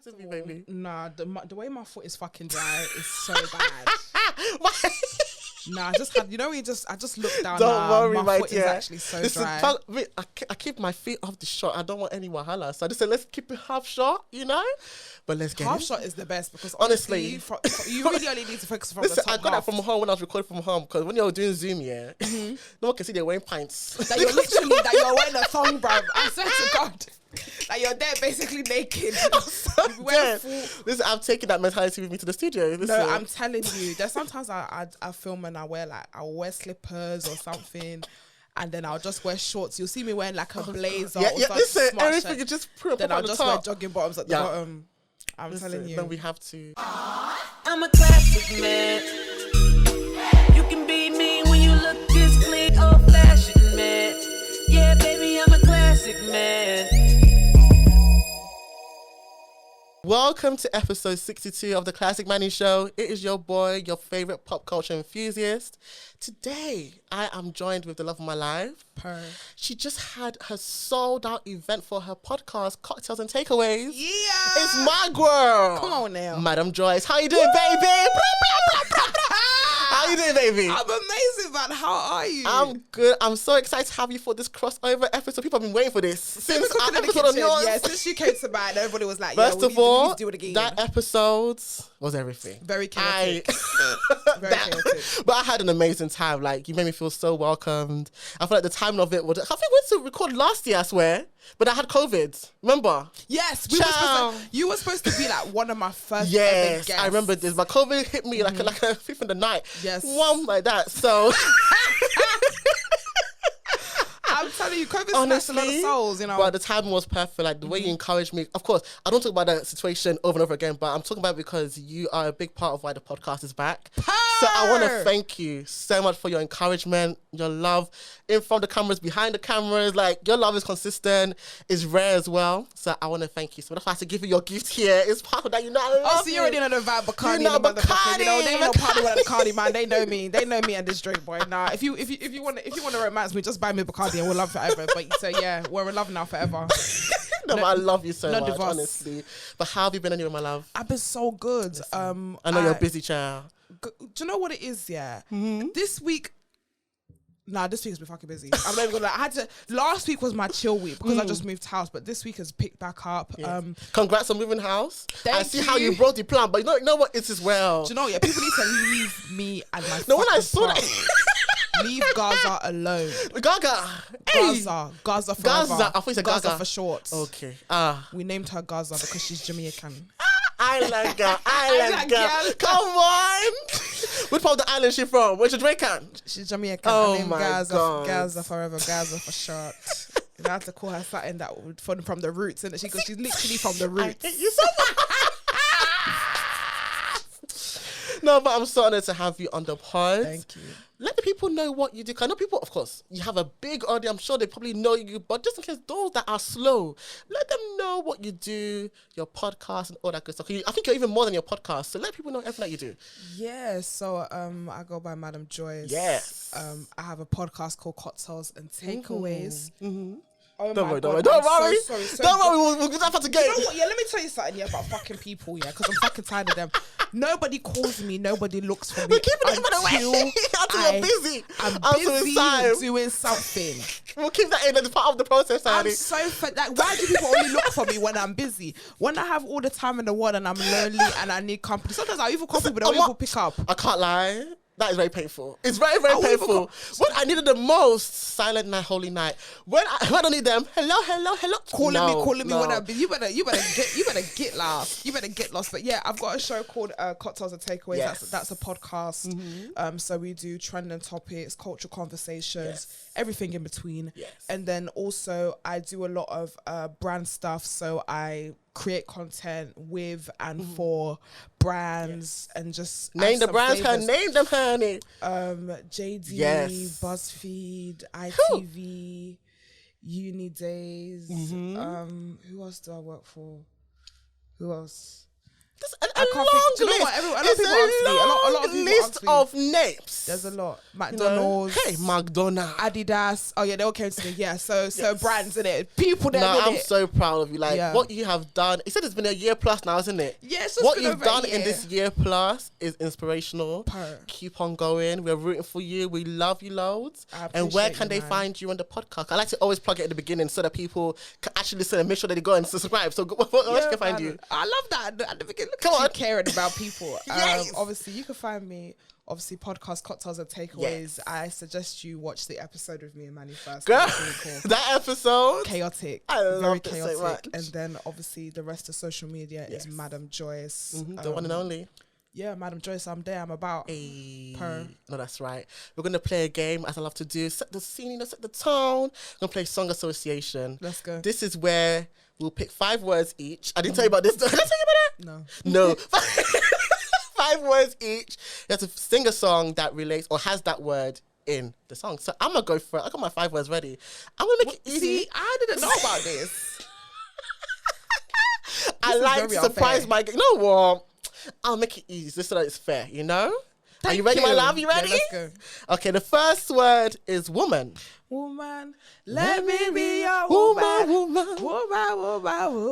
to me, baby. Nah, the way my foot is fucking dry is so bad. Nah, I just had, you know, I just looked down. Don't worry, my my foot dear. is actually so dry. I keep my feet off the shot. I don't want any wahala. So I just said, let's keep it half shot, you know? But let's get half it. shot is the best because honestly, you really only need to focus from listen, the top I got half. that from home when I was recording from home because when you're doing Zoom, no one can see they're wearing pints. That you're wearing a thong, bruv. I swear to God. Like you're there basically naked. Listen, I'm taking that mentality with me to the studio. Listen. No, I'm telling you. There's sometimes I film and I'll wear slippers or something, and then I'll just wear shorts. You'll see me wearing like a blazer. Yeah, or listen, everything you just put then up I'll just top. wear jogging bottoms at the bottom. I'm telling you. Then we have to. I'm a classic man. You can be me when you look this clean, old fashioned man. Yeah, baby, I'm a classic man. Welcome to episode 62 of the Classic Manny Show. It is your boy, your favorite pop culture enthusiast. Today, I am joined with the love of my life. She just had her sold out event for her podcast, Cocktails and Takeaways. Yeah! It's my girl. Come on now. Madam Joyce, how you doing, baby? How you doing, baby? I'm amazing, man. How are you? I'm good. I'm so excited to have you for this crossover episode. People have been waiting for this since our episode on yours. Yeah, since you came to mine, everybody was like, First of all, we need to do it again. that episode was everything. Very chaotic. Very chaotic. But I had an amazing time. Like, you made me feel so welcomed. I feel like the timing of it was... I think we went to record last year, I swear. But I had COVID. Remember? Yes. You were supposed to be like one of my first ever guests. I remember this. But COVID hit me like a thief in the night. Yes. One like that. So... I'm telling you, COVID snatched a lot of souls, you know. But the timing was perfect. Like, the way you encouraged me. Of course, I don't talk about that situation over and over again, but I'm talking about it because you are a big part of why the podcast is back. So I want to thank you so much for your encouragement, your love in front of the cameras, behind the cameras. Like, your love is consistent, is rare as well. So I want to thank you. So that's why I have to give you your gift here. It's part of that. You know, I love so you already know the vibe, Bacardi. You know, Bacardi. You know, they ain't no party without Bacardi, man. They know me. They know me and this drink, boy. Nah, if you want to romance me, just buy me Bacardi and we'll love forever. But so yeah, we're in love now forever. No, but I love you so much, divorce. honestly. But how have you been anyway, my love? I've been so good. Listen, I know you're a busy child. Do you know what it is? Yeah, this week. Nah, this week has been fucking busy. I'm not even gonna lie. Last week was my chill week because I just moved house, but this week has picked back up. Yes. Congrats on moving house. I see how you. you brought the plan, but you know what? It's as well. Do you know? Yeah, people need to leave me and my. No, when I saw plant. that. Leave Gaza alone. Gaza. Hey. Gaza forever. Gaza. I thought you said Gaza Gaza for short. Okay. We named her Gaza because she's Jamaican. Island girl. Island girl. Come on. Which part of the island is she from? Where's she Jamaican? She's Jamaican. Oh Her name my Gaza, God. Gaza forever. Gaza for short. You have to call her something that would from the roots, and she's literally from the roots. I hate you so much. No, but I'm so honored to have you on the pod. Thank you. Let the people know what you do. I know people, of course, you have a big audience. I'm sure they probably know you, but just in case those that are slow, let them know what you do, your podcast and all that good stuff. I think you're even more than your podcast. So let people know everything that you do. Yeah, so I go by Madam Joyce. Yes. I have a podcast called Cocktails and Takeaways. Oh Don't worry. Sorry. Don't worry. We'll just have to get You know what? Yeah, let me tell you something about fucking people, yeah, because I'm fucking tired of them. Nobody calls me, nobody looks for me. We're keeping it until away. Until you're busy. I'm busy doing something. We'll keep that in as part of the process, honey. I'm so fed. Like, why do people only look for me when I'm busy? When I have all the time in the world and I'm lonely and I need company. Sometimes I even call people, but I don't even pick up. I can't lie. That is very painful. It's very, very painful. When I needed the most, silent night, holy night. When I need them, hello. Calling me when I'm busy. You better get lost. You better get lost. But yeah, I've got a show called Cocktails and Takeaways. Yes. That's a podcast. So we do trending topics, cultural conversations, everything in between. Yes. And then also I do a lot of brand stuff. So I create content with and for brands and just name the brands, name them, honey. JD, yes. BuzzFeed, ITV, Uni Days. Who else do I work for? Who else? A I can't think. Do you know what? A lot of people ask me. A lot of people list ask me. of names. There's a lot. McDonald's. Hey, McDonald's. Adidas. Oh yeah, they all came to me. Yeah, so brands in it. People there. No, I'm it. so proud of you. Like what you have done. You said it's been a year plus now, isn't it? Yeah, it's just what been you've over done a year. in this year plus is inspirational. Keep on going. We're rooting for you. We love you loads. And where can they find you on the podcast? I like to always plug it at the beginning so that people can actually listen and make sure that they go and subscribe. So where can they find you? I love that at the beginning. Look Come at on. you caring about people. Yes. Obviously, you can find me. Obviously, podcast Cocktails and Takeaways. Yes. I suggest you watch the episode with me and Manny first. Girl, Really cool. that episode. Chaotic. I love very it so chaotic. much. And then obviously the rest of social media is Madam Joyce. The one and only. Yeah, Madam Joyce, I'm there. I'm about. No, that's right. We're going to play a game, as I love to do. Set the scene, set the tone. We're going to play Song Association. Let's go. This is where we'll pick 5 words each. I didn't tell you about this. Did I tell you about that? No. 5 words each. You have to sing a song that relates or has that word in the song. So I'm going to go for it. I got my 5 words ready. I'm going to make it easy. See, I didn't know about this. I like to surprise my... You know what? I'll make it easy just so that it's fair, you know? Are you ready, my love? You ready? Yeah, let's go. Okay, the first word is woman. Woman, let me be your woman. Woman.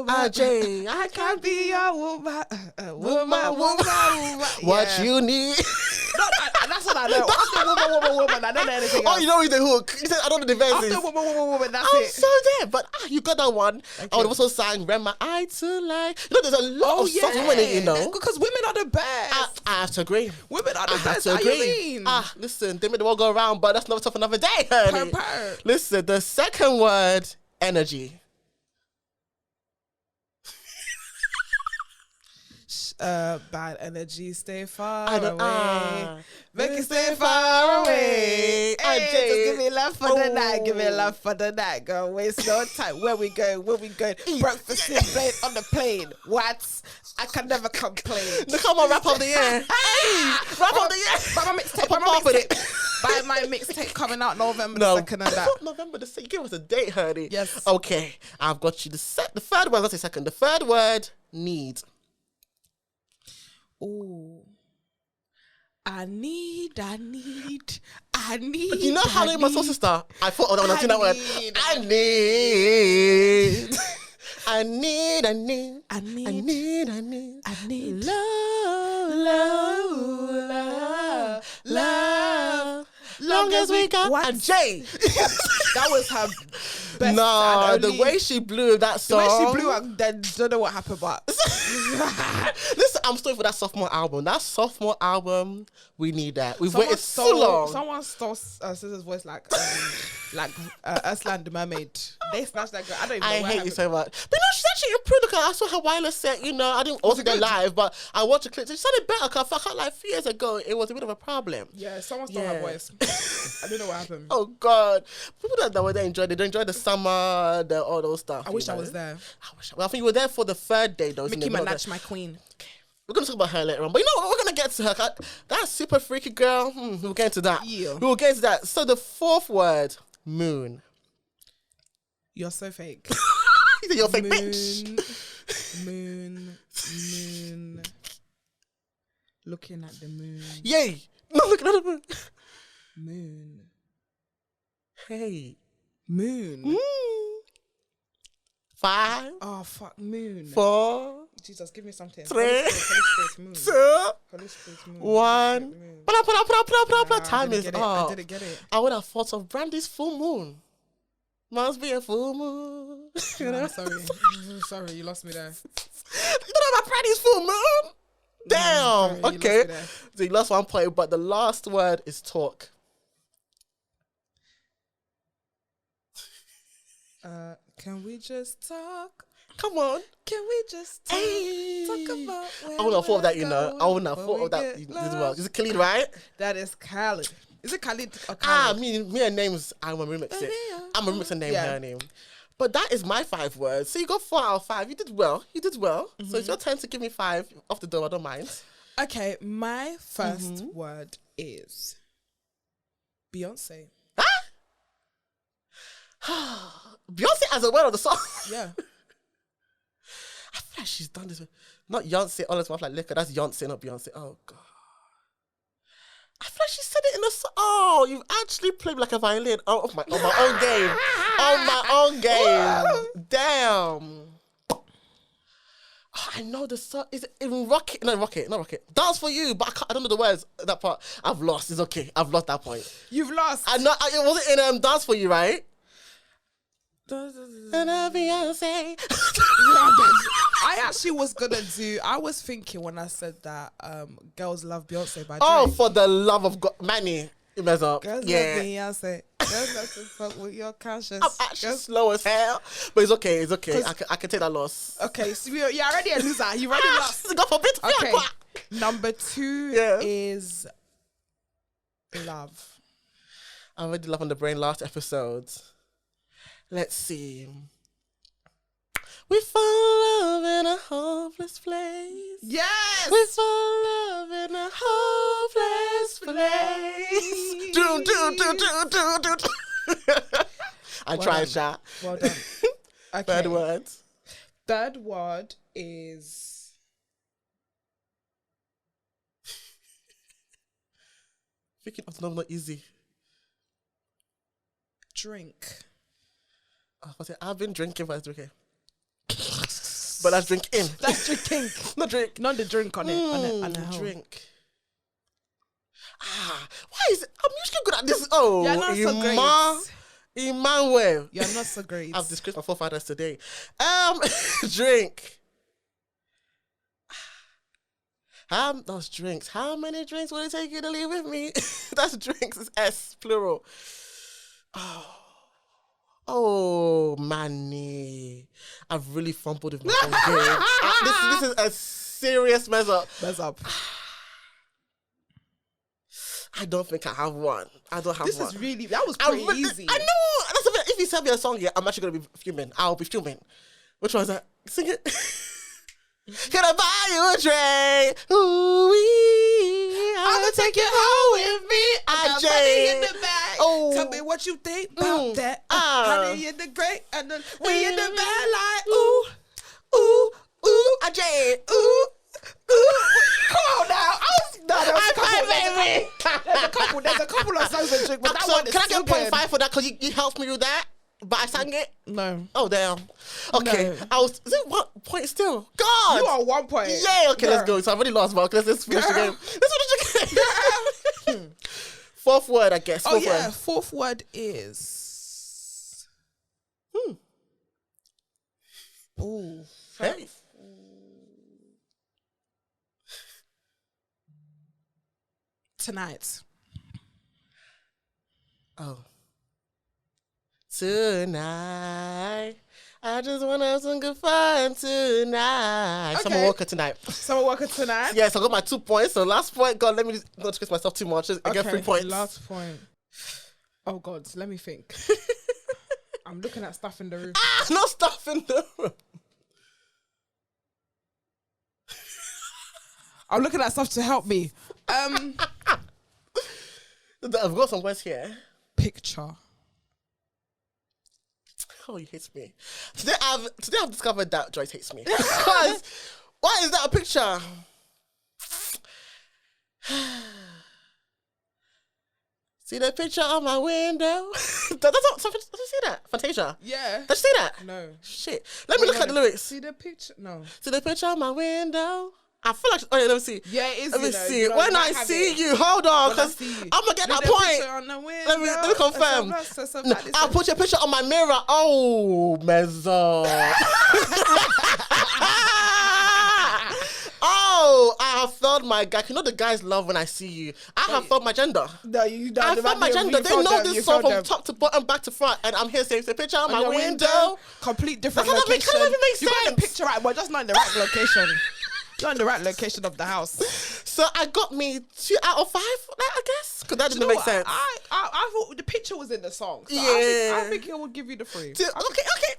I can be your woman. Woman. What you need. That's what I know. After woman. I don't know anything else. Oh, you know the hook. You said I don't know the verses. After woman, that's I'm it. so there, but you got that one. Okay. I would also sang "Rent My Eye to Like." You know, there's a lot of songs women in, you know. Because women are the best. I have to agree. Women are the best. I have to agree. Listen, they made the world go around, but that's not for another day, honey. Listen, the second word, energy. Bad energy, stay far away. Make it stay far away. Hey, just give me love for the night. Give me love for the night. Girl, waste no time. Where we going? Breakfast in plane on the plane. What? I can never complain. Look how my rap of the year. Hey, rap of the year. Buy my mixtape. Buy my mixtape coming out November 2nd and that. November the 2nd. Give us a date, honey. Yes. Okay, I've got you. The third word. Let's say second. The third word, need. Ooh. I need. You know how my soul sister? I thought when I was doing that word. I need. I need love. Long as we got what? And Jay. That was her best. No, the way she blew that song. The way she blew it, then don't know what happened, but listen, I'm still for that sophomore album. That sophomore album, we need that. We've waited so long. Someone stole SZA's voice like Ursula the Mermaid. They snatched that girl. I don't even know I what hate happened. you so much. But no, she's actually improved. Because I saw her wireless set, you know, I wasn't there live, but I watched a clip. She sounded better because I felt like a few years ago, it was a bit of a problem. Yeah, someone stole her voice. I don't know what happened. Oh, God. People don't know what they enjoy. They don't enjoy the summer, all those stuff. I wish I was there. I think you were there for the third day, though. Nicki Minaj, my queen. We're going to talk about her later on. But you know what? We're going to get to her. That super freaky girl. We'll get into that. Yeah. We'll get into that. So the fourth word, moon. You're so fake. You're fake, bitch. Moon. Looking at the moon. Yay. No, looking at the moon. Moon. Hey. Moon. 5. Oh, fuck. Moon. 4. Jesus, give me something. 3. Holy Spirit, moon. 2. Holy Spirit, moon. 1. Time is up. I didn't get it. I would have thought of Brandy's full moon. Must be a full moon. You know? Sorry, you lost me there. You don't know about Brandy's full moon? Damn. Sorry, okay. you So you lost 1 point, but the last word is talk. Can we just talk? Come on. Can we just talk? Talk about I wouldn't have thought of that, you know. I wouldn't have thought of that as well. Is it Khalid, right? That is Khalid. Is it Khalid or Khalid? Me and names, I'm going to remix it. I'm going to remix a name, her name. But that is my 5 words. So you got 4 out of 5. You did well. Mm-hmm. So it's your turn to give me 5 off the door. I don't mind. Okay, my first word is Beyonce. Beyonce as a word of the song. Yeah. I feel feel like she's done this. Not Beyonce, all this mouth like liquor. That's Beyonce, not Beyonce. Oh, God. I feel like she said it in a song. Oh, you've actually played like a violin. Oh, on my own game. On my own game. Damn. Oh, I know the song. Is it in Rocket? No, Rocket. Not Rocket. Dance for You, but I don't know the words. That part. I've lost. It's okay. I've lost that point. You've lost. I know. It wasn't in Dance for You, right? And I'll Beyonce. I actually was gonna do. I was thinking when I said that, girls love Beyonce by Drake. Oh, for the love of God, Manny, you mess up. Girls love Beyonce. Girls love to fuck with your conscience. I'm actually slow as hell, but it's okay. It's okay. I can take that loss. Okay, so you're already a loser. You already lost. God forbid. Okay. Number 2 is love. I already love on the brain last episode. Let's see. We fall in love in a hopeless place. Yes. We fall in love in a hopeless place. Do. I tried, Sha. Well done. Okay. Third word. Third word is Thinking of the not easy. drink. I've been drinking, but it's okay. But that's drinking. That's drinking. Not drink. Not the drink on it. On the drink. Why is it? I'm usually good at this. Oh, you're not so great. Emmanuel. You're not so great. I've disgraced my forefathers today. Drink. Those drinks. How many drinks will it take you to leave with me? That's drinks. It's S, plural. Oh, Manny. I've really fumbled with my own game. This is a serious mess up. Mess up. I don't think I have one. I don't have one. This is really, that was pretty easy. I know. That's the thing. If you send me a song, yeah, I'm actually going to be fuming. I'll be fuming. Which one is that? Sing it. Can I buy you a drink? Ooh-wee. I'm gonna take you home with me. I got money in the bag. Oh. Tell me what you think about that. Honey in the great and then we in the bag like ooh, ooh, ooh, Adrienne. ooh, ooh. Come on now. There's a couple of songs in drink, but that So one is can I get still 0.5 for that? Because you helped me with that, but I sang it. No. Oh damn. Okay. No. Is it 1 point still? God. You are 1 point. Yeah. Okay. Let's Girl. go. So I've already lost, but let's finish the game. Let's finish the game. Fourth word, I guess. Oh yeah. Fourth word is. Ooh. Hey. Tonight. Oh. Tonight, I just want to have some good fun tonight. Okay. Summer Walker tonight. Summer Walker tonight. Yes, I got my 2 points. So last point, God, let me not stress myself too much. I get 3 points. Last point. Oh God, let me think. I'm looking at stuff in the room. No stuff in the room. I'm looking at stuff to help me. I've got some words here. Picture. Oh, you hate me. Today I've discovered that Joyce hates me. Because why is that a picture? See the picture on my window? That's not something. Does it say that? Fantasia. Yeah. Does it say that? No. Shit. Let me look at the lyrics. See the picture? No. See the picture on my window? I feel like. Oh yeah, let me see. Yeah, it is. Let me see. You know, When I see you, hold on, When I because see you. I'm gonna get that With the point. picture on the window, Let me confirm. No, I'll put your picture on my mirror. Oh, mezzo. Oh, I have found my guy. You know the guys love when I see you. I have found my gender. No, you don't. I found my gender. They know this song from top to bottom, back to front, and I'm here saying, "It's a picture on my window." Complete different That location. doesn't even make You got the sense. picture right, but just not in the right location. You're in the right location of the house. So I got me 2 out of 5. I guess because that Do you didn't know make what? sense. I thought the picture was in the song. So Yeah. I think it would give you the 3. Okay.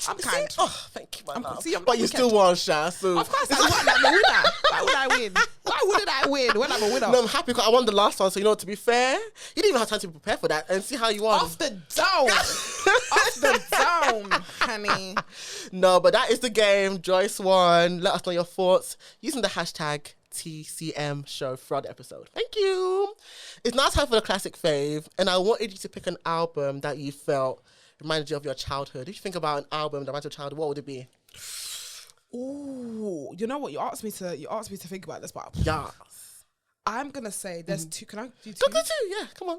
I'm See? kind. Oh, thank you, my love. I'm But you wicked. still won, Sha. So Of course, I won. I'm a winner. Why would I win? Why Who did I win? When I'm a winner. No, I'm happy because I won the last one. So, you know, to be fair, you didn't even have time to prepare for that and see how you won. Off the dome. Off the dome, honey. No, but that is the game. Joyce won. Let us know your thoughts using the hashtag TCM show throughout the episode. Thank you. It's now time for the classic fave, and I wanted you to pick an album that you felt reminded you of your childhood. If you think about an album that reminds you of childhood, what would it be? Ooh, you know what? You asked me to think about this, but Yeah. I'm gonna say there's two. Can I do two? Go two. Yeah, come on.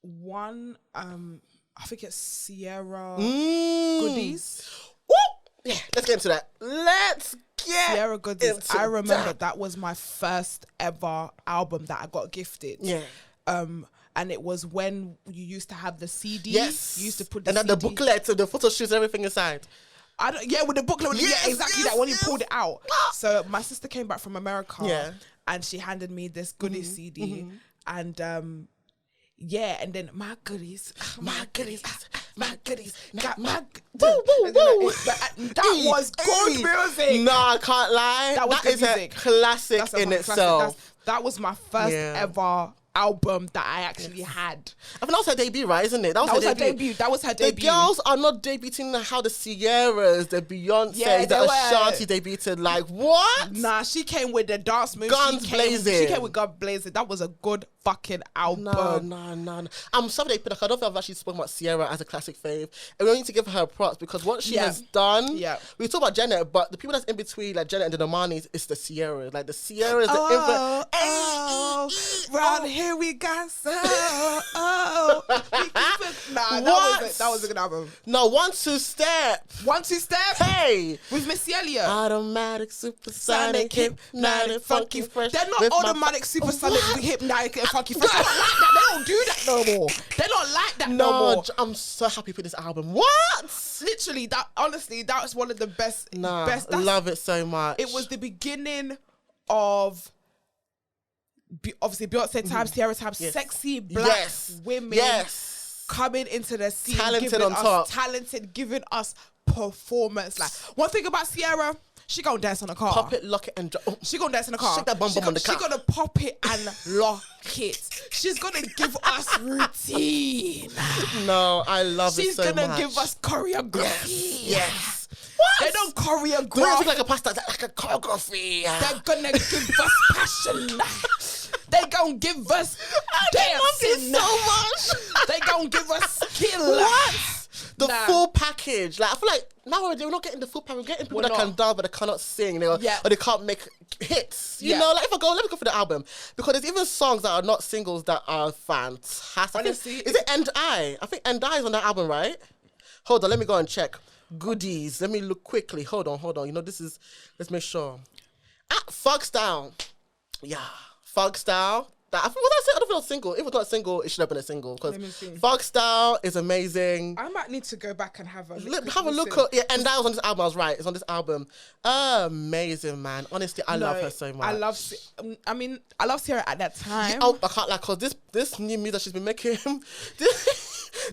One, I think it's Ciara Goodies. Woo! Yeah, let's get into that. Let's get Ciara Goodies. into I remember that. that was my first ever album that I got gifted. Yeah. And it was when you used to have the CD. Yes. You used to put the and then CD. the booklet, the photo shoots, everything inside. With the booklet. Yes, yeah, exactly yes, that. When yes. you pulled it out. So my sister came back from America. Yeah. And she handed me this Goodies CD. And and then my goodies, got my. Woo, woo, woo. That was good music. No, I can't lie. That was good is music. a classic That's a in classic. itself. That was my first ever album that I actually had. I think that was her debut, right? Isn't it? That was her debut. That was her The debut. girls are not debuting how the Ciaras, the Beyonce, Yeah, the they were. Ashanti debuted. Like, what? Nah, she came with the dance move. Guns blazing. She came with guns blazing. That was a good fucking album. No. I'm sorry they put. I don't think I've actually spoken about Ciara as a classic fave, and we need to give her props because what she has done. Yeah. We talk about Janet, but the people that's in between, like Janet and the Normani's, is the Ciara. Like the Ciara is the round here we got some. That was a good album. No, 1 2 Step. 1 2 Step. Hey, With Missy Elliott. automatic, supersonic, hypnotic, funky, fresh. They're not with my- automatic, supersonic, What? hypnotic, and funky fresh. They don't like that. They don't do that no more. They don't like that no No, more. I'm so happy with this album. What? Literally, that honestly, that was one of the best. Nah, best. love it so much. It was the beginning of obviously Beyonce times, Ciara times, Yes. sexy black women coming into the scene, Talented giving on us top. talented, giving us performance. Like one thing about Ciara, she gonna dance on the car. Pop it, lock it, and drop. She gonna dance in the car. Shake that bum bum on the car. She gonna pop it and lock it. She's gonna give us routine. No, I love it She's so much. gonna give us choreography. Yes. They don't Don't choreograph. look like a pasta, like a choreography. They're gonna give us passion. They gonna give us dancing. so much. They gonna give us skill. What? The Nah. full package. Like I feel like nowadays we're not getting the full package. We're getting people We're that not. can dance but they cannot sing. Or they can't make hits. You Yeah. know, like if I go, let me go for the album because there's even songs that are not singles that are fantastic. Honestly, is it End I? I think End I is on that album, right? Hold on, let me go and check. Goodies. Let me look quickly. Hold on. You know, let's make sure. Fug Style. Yeah. Fug Style. I don't think it was single. If it was not a single, it should have been a single. Because Let me see. Fug Style is amazing. I might need to go back and have a look. Have a look at and that was on this album. I was right. It's on this album. Amazing, man. Honestly, I love her so much. I love Ciara at that time. Oh, I can't cause this new music she's been making.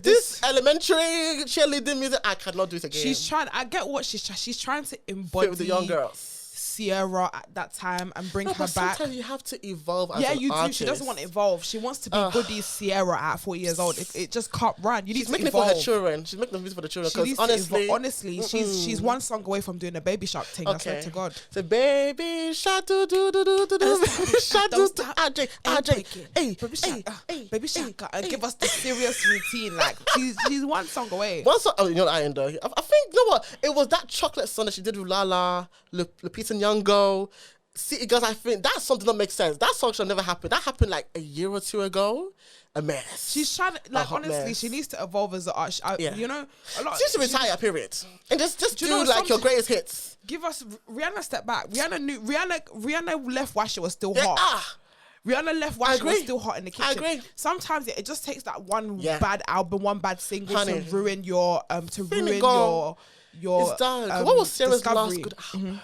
This elementary cheerleading music, I cannot do it again. She's trying. I get what she's trying to embody with the young girls. Ciara at that time and bring her But back. sometimes you have to evolve as Yeah, an you do. artist. She doesn't want to evolve. She wants to be Goody Ciara at 40 years old. It just can't run. You need She's to making evolve. it for her children. She's making the music for the children. She Because needs to honestly, evolve. Honestly, she's one song away from doing a Baby Shark thing. I swear to God. So baby shark do do do do do do. Baby shark do do. RJ. Hey, Baby Shark. hey, Baby Shark. And give us the serious routine. Like she's one song away. One song, you know what I end though. I think, you know what? It was that chocolate song that she did with Lala, Lupita Nyong'o, City Girls. I think that song did not make sense. That song should never happen. That happened like a year or two ago. A mess. She's trying to, like, hot honestly, mess. she needs to evolve as an artist. You know, a lot. She needs to retire, period. And just do you know like your something- greatest hits. Give us Rihanna. Step back. Rihanna left while she was still Yeah, hot. Rihanna left while she was agree. still hot in the kitchen. I agree. Sometimes it just takes that one Yeah. bad album, one bad single Honey. to ruin your Really gone. your It's done. What was Ciara's last discovery. good album?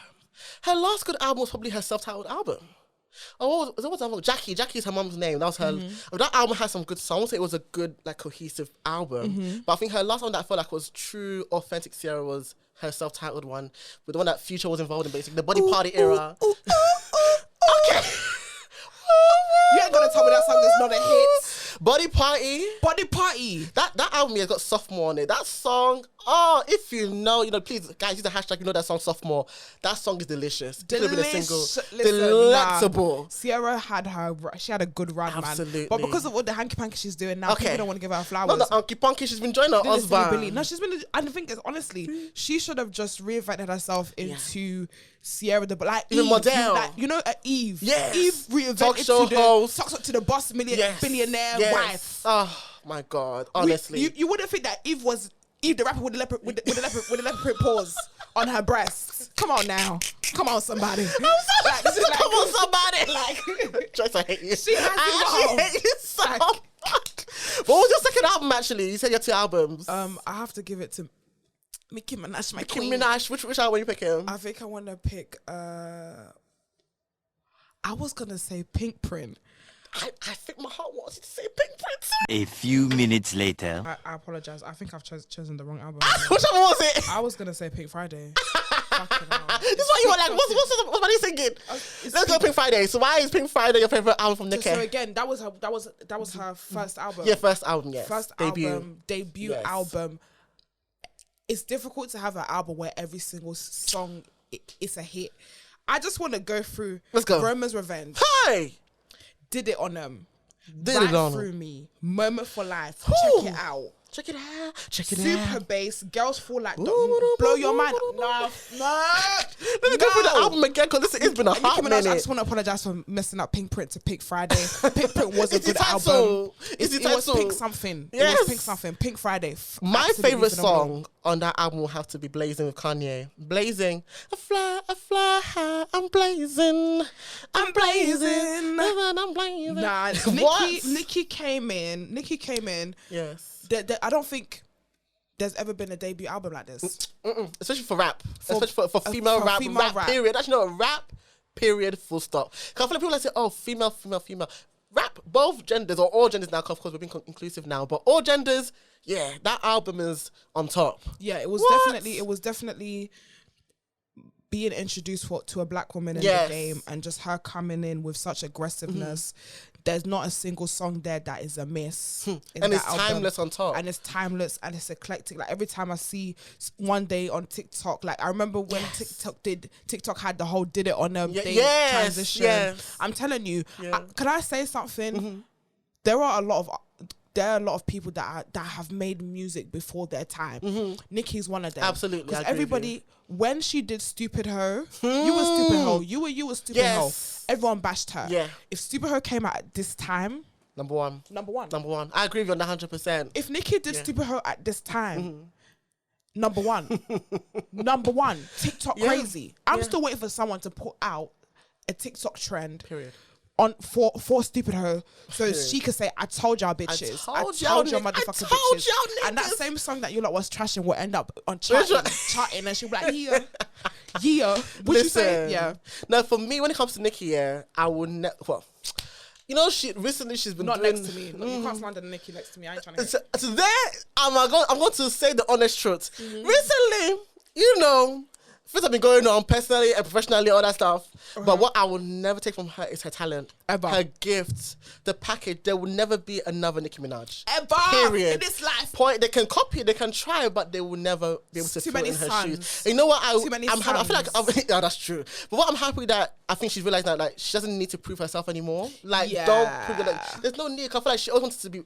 Her last good album was probably her self-titled album. Oh, what was that album? Jackie. Jackie's her mum's name. That was her. That album has some good songs. It was a good, like, cohesive album. But I think her last one that I felt like was true, authentic Ciara was her self-titled one, with the one that Future was involved in, basically the Body Party era. Okay. not a hit. Body Party. Body Party. That album has got sophomore on it. that song, if you know, please guys use the hashtag, that song sophomore. That song is delicious. Could have been a single. Listen, Delectable. Ciara had a good run, Absolutely. man. But because of all the hanky panky she's doing now, people don't want to give her flowers. Not the hanky panky, she's been joining her husband. No, she's been. And the thing is, honestly, she should have just reinvented herself into Ciara, like the model, Eve. Yes. Eve reinvented talk show host, talks to the boss billionaire wife. Oh my God, honestly, you wouldn't think that Eve was Eve the rapper with the leopard print paws on her breasts. Come on now, come on somebody. Come on somebody. Like, Joyce, I hate you. She has I hate you so much. What was your second album? Actually, you said you had 2 albums. I have to give it to Nicki Minaj, my Nicki queen. Minaj, which album are you picking? I think I want to pick. I was gonna say Pink Print. I think my heart wants to say Pink Print. A few minutes later. I apologize. I think I've chosen the wrong album. Which album was it? I was gonna say Pink Friday. This is why you were like, what's Manny singing? Let's go Pink Friday. So why is Pink Friday your favorite album from Nicki? So again, that was her first album. Yeah, first album. Yes, first debut album. It's difficult to have an album where every single song is a hit. I just want to go through. Let's go. Roma's Revenge. Hi. Did it on them. Did it on through me. Moment for Life. Ooh. Check it out. Check it out. Check it Super out. bass. Girls Fall Like Blow Your Mind. No. Let me go through the album again because it's been a hot minute. I just want to apologize for messing up Pink Print to Pink Friday. Pink Print was a It's good the title. album. It's the It was title. Pink something. Yes. It was Pink something. Pink Friday. My Absolutely favorite phenomenal. song on that album will have to be Blazing with Kanye. Blazing. I fly high. I'm blazing. I'm blazing. I'm blazing. Nah, What? Nicki came in. Yes. I don't think there's ever been a debut album like this. Especially for rap. Especially for female for rap. female Rap, rap. period. Actually, no, rap, period, full stop. Because I feel like people like say, oh, female. Rap, both genders, or all genders now, 'cause of course we're being inclusive now, but all genders, yeah, that album is on top. Yeah, it was definitely being introduced to a black woman in the game, and just her coming in with such aggressiveness. There's not a single song there that is a miss. And it's timeless on top. And it's timeless and it's eclectic. Like every time I see one day on TikTok, like I remember when TikTok had the whole did it on them thing transition. Yes. I'm telling you, can I say something? There are a lot of people that have made music before their time. Nicki's one of them. Absolutely. Because everybody, when she did Stupid Ho, you were Stupid Ho. You were Stupid Ho. Everyone bashed her. Yeah. If Stupid Ho came out at this time, Number one. I agree with you on that 100%. if Nicki did Stupid Ho at this time, number one. TikTok crazy. I'm still waiting for someone to put out a TikTok trend. Period. On for Stupid Ho, so she could say, "I told y'all bitches, I told y'all motherfucking bitches," and that same song that you lot was trashing will end up on charting, and she'll be like, "Yeah." Would you say? Yeah. No, for me, when it comes to Nicki, I would recently she's been Not doing, next to me. No, you can't slander Nicki next to me. I ain't trying to. So there, I'm going to say the honest truth. Recently, things have been going on personally and professionally, all that stuff. But what I will never take from her is her talent. Ever. Her gifts, the package. There will never be another Nicki Minaj. Ever. Period. In this life. They can copy, they can try, but they will never be able to Too fill many in her sons. shoes. You know what? Too many I feel like sons. yeah, that's true. But what I'm happy that I think she's realized that she doesn't need to prove herself anymore. Don't prove it. There's no need. I feel like she always wanted to be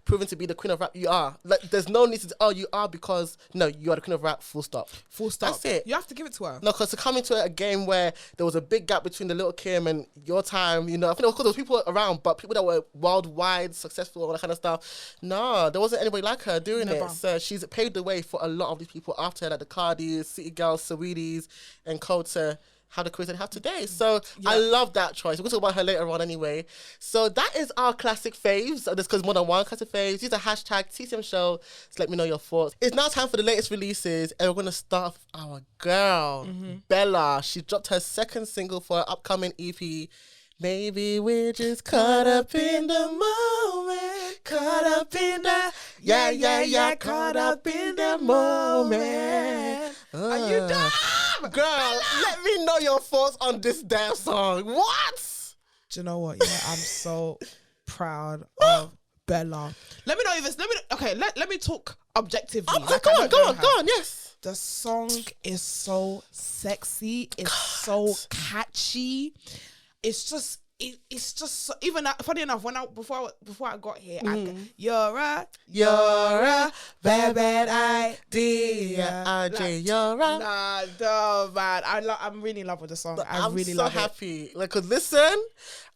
proven to be the queen of rap. You are. There's no need to. You are because no, you are the queen of rap. Full stop. Full stop. That's it. You have to give it to her. No, because to come into a game where there was a big gap between the Little Kim and your time, I think of course there was people around, but people that were worldwide successful, all that kind of stuff. No, there wasn't anybody like her doing it. So she's paved the way for a lot of these people after her, like the Cardis, City Girls, Saweeties, and Cole to have the careers they have today. So I love that choice. We'll talk about her later on anyway. So that is our classic faves. This goes more than one classic faves. Use the hashtag TCM Show to let me know your thoughts. It's now time for the latest releases, and we're going to start with our girl, Bellah. She dropped her second single for her upcoming EP. Maybe we're just caught up in the moment, caught up in the, caught up in the moment. Are you dumb? Girl, let me know your thoughts on this damn song. What? Do you know what? Yeah, I'm so proud of Bellah. Let me know if it's. Let me talk objectively. Oh, go on. Yes. The song is so sexy. It's so catchy. It's just. It's just so, even funny enough. Before I got here, you're a bad idea. You're a no, man. I'm really in love with the song. I'm really so love happy. Like, cause listen,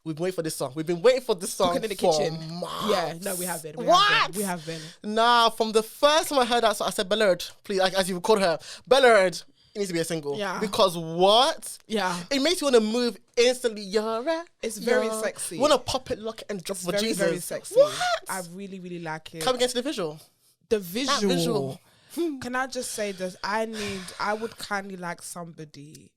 we've been waiting for this song. We've been waiting for this song Cooking in the for kitchen. months. Yeah, no, we have been. We have been. Nah, from the first time I heard that song, I said, Bellard, please, like, as you would call her, Bellard, it needs to be a single. Yeah. Because what? Yeah. It makes you want to move instantly. It's very sexy. You want to pop it, lock it, and drop for very, Jesus. very sexy. What? I really, really like it. Coming into the visual. The visual. visual. Can I just say this? I would kindly like somebody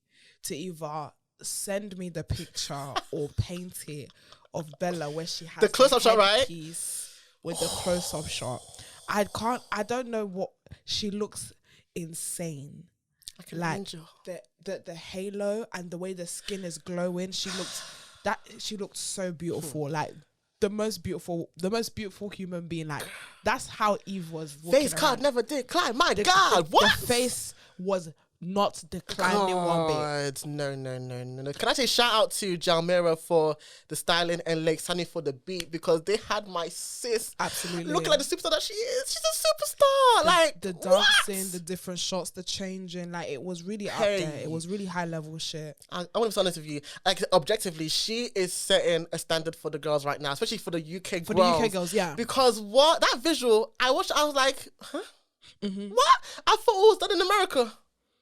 to either send me the picture or paint it of Bellah where she has the close-up shot, right? Piece with the close-up shot. I don't know what, she looks insane. Like an Like angel. the halo and the way the skin is glowing, she looked so beautiful. Like the most beautiful human being. Like that's how Eve was walking Face card around. never did climb. My God, what? The face was not declining one bit. No. Can I say shout out to Jalmira for the styling and Lake Sunny for the beat, because they had my sis Absolutely. looking like the superstar that she is. She's a superstar. Like The what? dancing, the different shots, the changing, like it was really up there. It was really high level shit. I want to be honest with you. Like objectively, she is setting a standard for the girls right now, especially for the UK For girls. the UK girls, yeah. Because what that visual, I watched, I was like, huh? What? I thought it was done in America.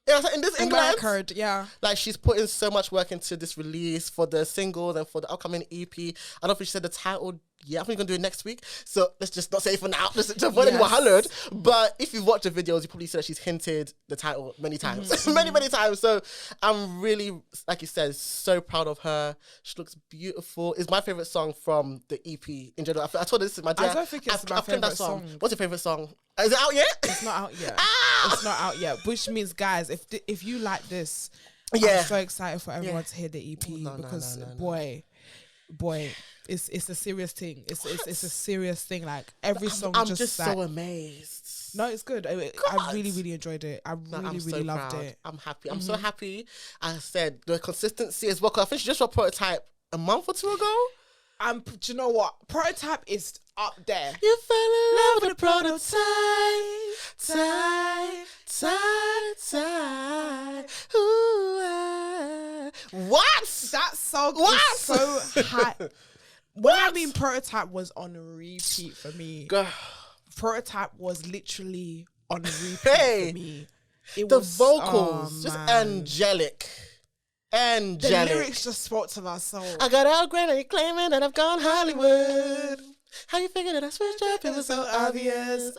Yeah, in this England. America, yeah. Like she's putting so much work into this release for the singles and for the upcoming EP. I don't think she said the title. Yeah, I think we're gonna do it next week. So let's just not say it for now. Let's just avoid anyone hollered. But if you've watched the videos, you probably see that she's hinted the title many times, many times. So I'm really, like you said, so proud of her. She looks beautiful. It's my favorite song from the EP in general. I told her this is my dear. I don't think it's my favorite song. What's your favorite song? Is it out yet? It's not out yet. It's not out yet. Which means, guys, if you like this, Yeah. I'm so excited for everyone to hear the EP because boy, it's a serious thing. It's a serious thing. Like every song, I'm just so amazed. No, it's good. I really, really enjoyed it. I really, really loved it. I'm happy. I'm so happy. I said the consistency as well. 'Cause I think she just wrote Prototype a month or two ago. Do you know what? Prototype is up there. You fell in love with a prototype. Ooh, what? That song What? is so high. When I mean Prototype was on repeat for me. Girl. Prototype was literally on repeat Hey, for me. It the was, vocals, just man. angelic. The lyrics just spoke to my soul. I got out grand and you claiming that I've gone Hollywood. How you figure that I switched up? It was so obvious.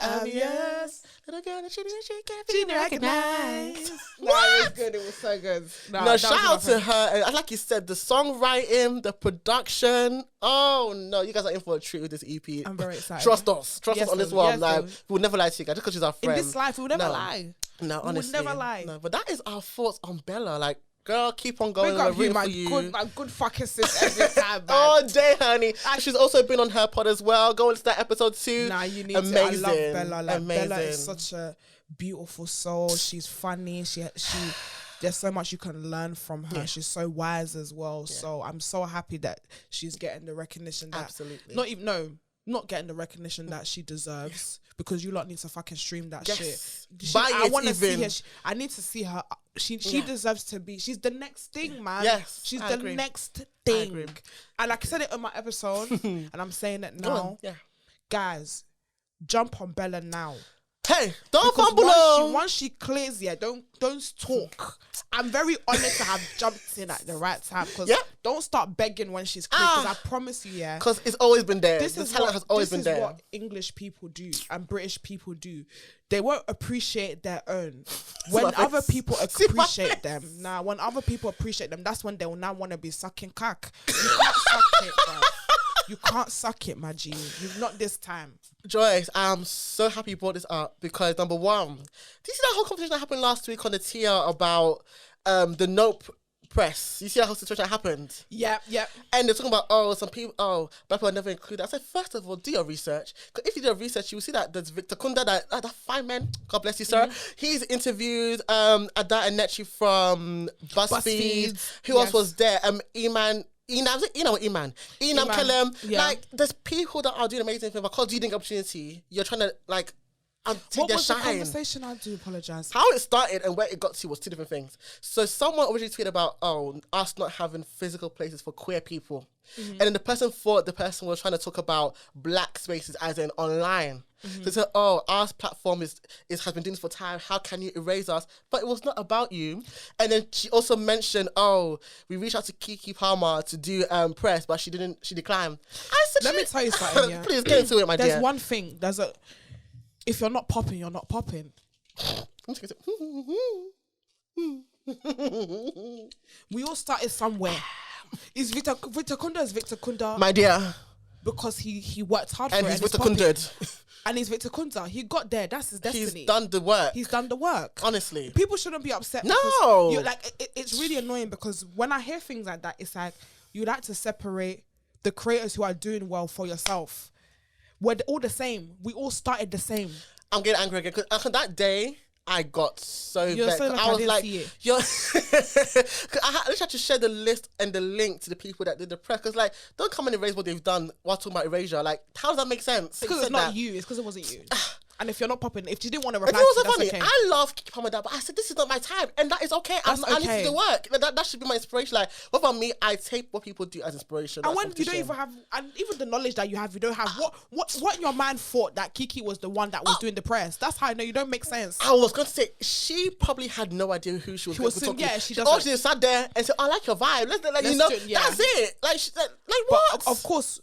Little girl that she can't recognize. No, it was good. It was so good. No, shout out to her. And like you said, the songwriting, the production. Oh no, you guys are in for a treat with this EP. I'm very excited. Trust us on this one. Yes, like, we'll never lie to you guys just because she's our friend. In this life, we will never lie. No, honestly, we would never lie. No, but that is our thoughts on Bellah. Like, girl, keep on going. Big up We're you, rooting for you. my good fucking sis every time, man. Oh, day, honey. She's also been on her pod as well. Go into that episode 2. Nah, you need Amazing. to. I love Bellah. Like, Amazing. Bellah is such a beautiful soul. She's funny. She there's so much you can learn from her. Yeah. She's so wise as well. Yeah. So I'm so happy that she's getting the recognition that not getting the recognition that she deserves, because you lot need to fucking stream that shit. I want to see her. I need to see her. She deserves to be. She's the next thing, man. Yes, she's the next thing. And like I said it in my episode, and I'm saying it now. Yeah, guys, jump on Bellah now. Hey, don't fumble. Once she clears, don't talk. I'm very honored to have jumped in at the right time, because don't start begging when she's clear, because I promise you, because it's always been there. The talent has always been there. This is what English people do and British people do. They won't appreciate their own. When other people appreciate them, when other people appreciate them, that's when they will now want to be sucking cock. You can't suck it, bro. You can't suck it, my G. You've not this time. Joyce, I'm so happy you brought this up, because number one, do you see that whole conversation that happened last week on the Tia about the Nope press. You see how situation happened? Yep. And they're talking about, some people, black people are never included. I said, first of all, do your research. Because if you do your research, you will see that there's Victor Kunda, that fine man, God bless you, sir. Mm-hmm. He's interviewed Ada and Nechi from BuzzFeed. Who else was there? Iman. Enam Kellum. Yeah. Like, there's people that are doing amazing things because you didn't get opportunity. You're trying to, like, take their shine. What was the conversation? I do apologise. How it started and where it got to was two different things. So someone originally tweeted about, us not having physical places for queer people. Mm-hmm. And then the person thought the person was trying to talk about black spaces as in online. Mm-hmm. So they said, our platform has been doing this for time. How can you erase us? But it was not about you. And then she also mentioned, we reached out to Keke Palmer to do press, but she declined. I said, let me tell you something, yeah. Please get into it, my dear. There's one thing. If you're not popping, you're not popping. We all started somewhere. Is Victor Kunda, my dear, because he worked hard and for it. He's Victor Kunda. And he's Victor Kunda. He got there. That's his destiny. He's done the work. Honestly, people shouldn't be upset. No, you're like it's really annoying because when I hear things like that, it's like you like to separate the creators who are doing well for yourself. We're all the same. We all started the same. I'm getting angry again because that day I got so vexed. So like I was like, because I literally had to share the list and the link to the people that did the press. Because like, don't come and erase what they've done while talking about erasure. Like, how does that make sense? Because it's not you. It's because it wasn't you. And if you're not popping, if you didn't want to reply, that's funny. Okay. I love Keke Palmer, but I said this is not my time, and that is okay. I need to do the work. That should be my inspiration. Like, what about me? I take what people do as inspiration. And when you don't even have, and even the knowledge that you don't have. What your man thought that Keke was the one that was doing the press. That's how I know you don't make sense. I was going to say she probably had no idea who she was talking to. Yeah, she doesn't. She just sat there and said, "I like your vibe." That's it. Like what? But of course.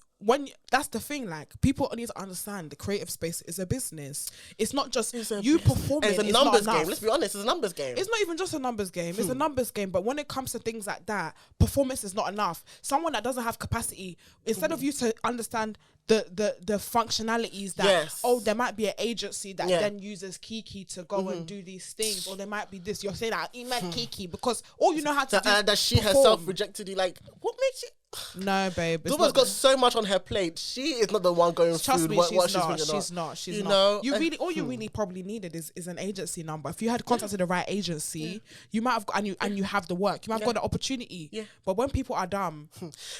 That's the thing, like people need to understand the creative space is a business. It's not just you performing. It's a numbers game. Let's be honest, it's a numbers game. It's not even just a numbers game. It's a numbers game. But when it comes to things like that, performance is not enough. Someone that doesn't have capacity, instead of you to understand the functionalities that there might be an agency that then uses Keke to go and do these things, or there might be this. You're saying that you met Keke because all you know how to do that she herself rejected you. Like, what makes you? No, babe. The woman's got so much on her plate. She is not the one going through what she's not. She's not. Know? All you really probably needed is an agency number. If you had contacted the right agency, you might have and you have the work. You might have got the opportunity. Yeah. But when people are dumb,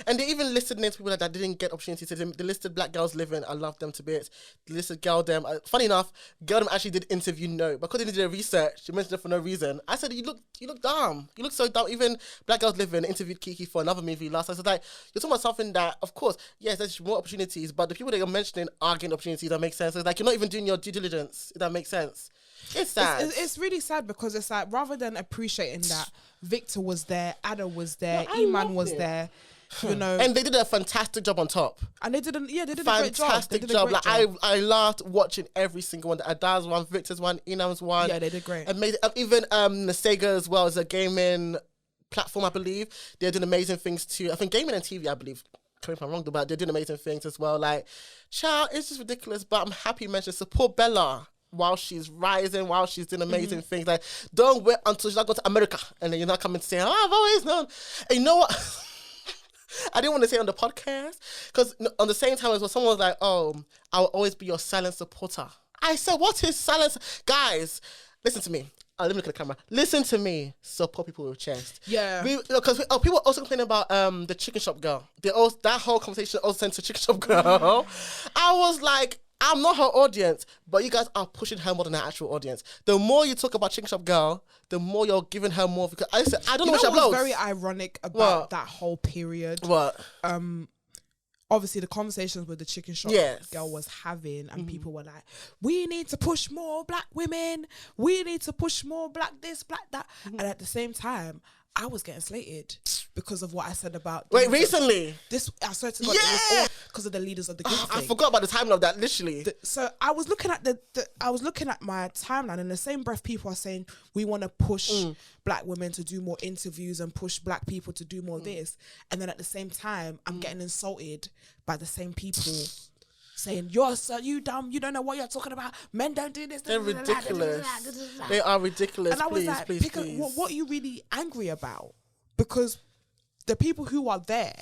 and they even listed names of people that didn't get opportunities. They listed Black Girls Living. I love them to bits. They listed Girl Dem. Funny enough, Girl Dem actually did interview No, because they did their research. They mentioned it for no reason. I said, you look dumb. You look so dumb. Even Black Girls Living interviewed Keke for another movie last. I said, like, you're talking about something that, of course, yes, there's more opportunities, but the people that you're mentioning are getting opportunities. That makes sense. It's like you're not even doing your due diligence. If that makes sense. It's sad. It's really sad because it's like, rather than appreciating that Victor was there, Ada was there, Iman was there, you know, and they did a fantastic job on top. And they did a great job. Fantastic job. Like I laughed watching every single one. Ada's one, Victor's one, Inam's one. Yeah, they did great. Amazing. Even Sega as well as a gaming platform, I believe. They're doing amazing things too. I think gaming and TV, I believe. Correct me if I'm wrong, but they're doing amazing things as well. Like, child, it's just ridiculous. But I'm happy you mentioned support Bellah while she's rising, while she's doing amazing things. Like, don't wait until she's not going to America and then you're not coming to say, I've always known. And you know what? I didn't want to say it on the podcast because on the same time as well, someone was like, I'll always be your silent supporter. I said, what is silence? Guys, listen to me. Let me look at the camera. Listen to me. Support people with chest. Yeah. Because people also complain about the chicken shop girl. That whole conversation also sent to chicken shop girl. I was like, I'm not her audience, but you guys are pushing her more than her actual audience. The more you talk about chicken shop girl, the more you're giving her more. Because I don't know what she uploads. What's very ironic about that whole period? What? Obviously the conversations with the chicken shop girl was having, and people were like, we need to push more black women, we need to push more black this, black that, and at the same time I was getting slated because of what I said about recently this. I swear to God, it was all because of the leaders of the group. I forgot about the timeline of that, literally. So I was looking at I was looking at my timeline, and the same breath people are saying we want to push black women to do more interviews and push black people to do more this, and then at the same time I'm getting insulted by the same people saying, you dumb, you don't know what you're talking about, men don't do this. They're ridiculous. They are ridiculous. And I was please. what are you really angry about? because the people who are there,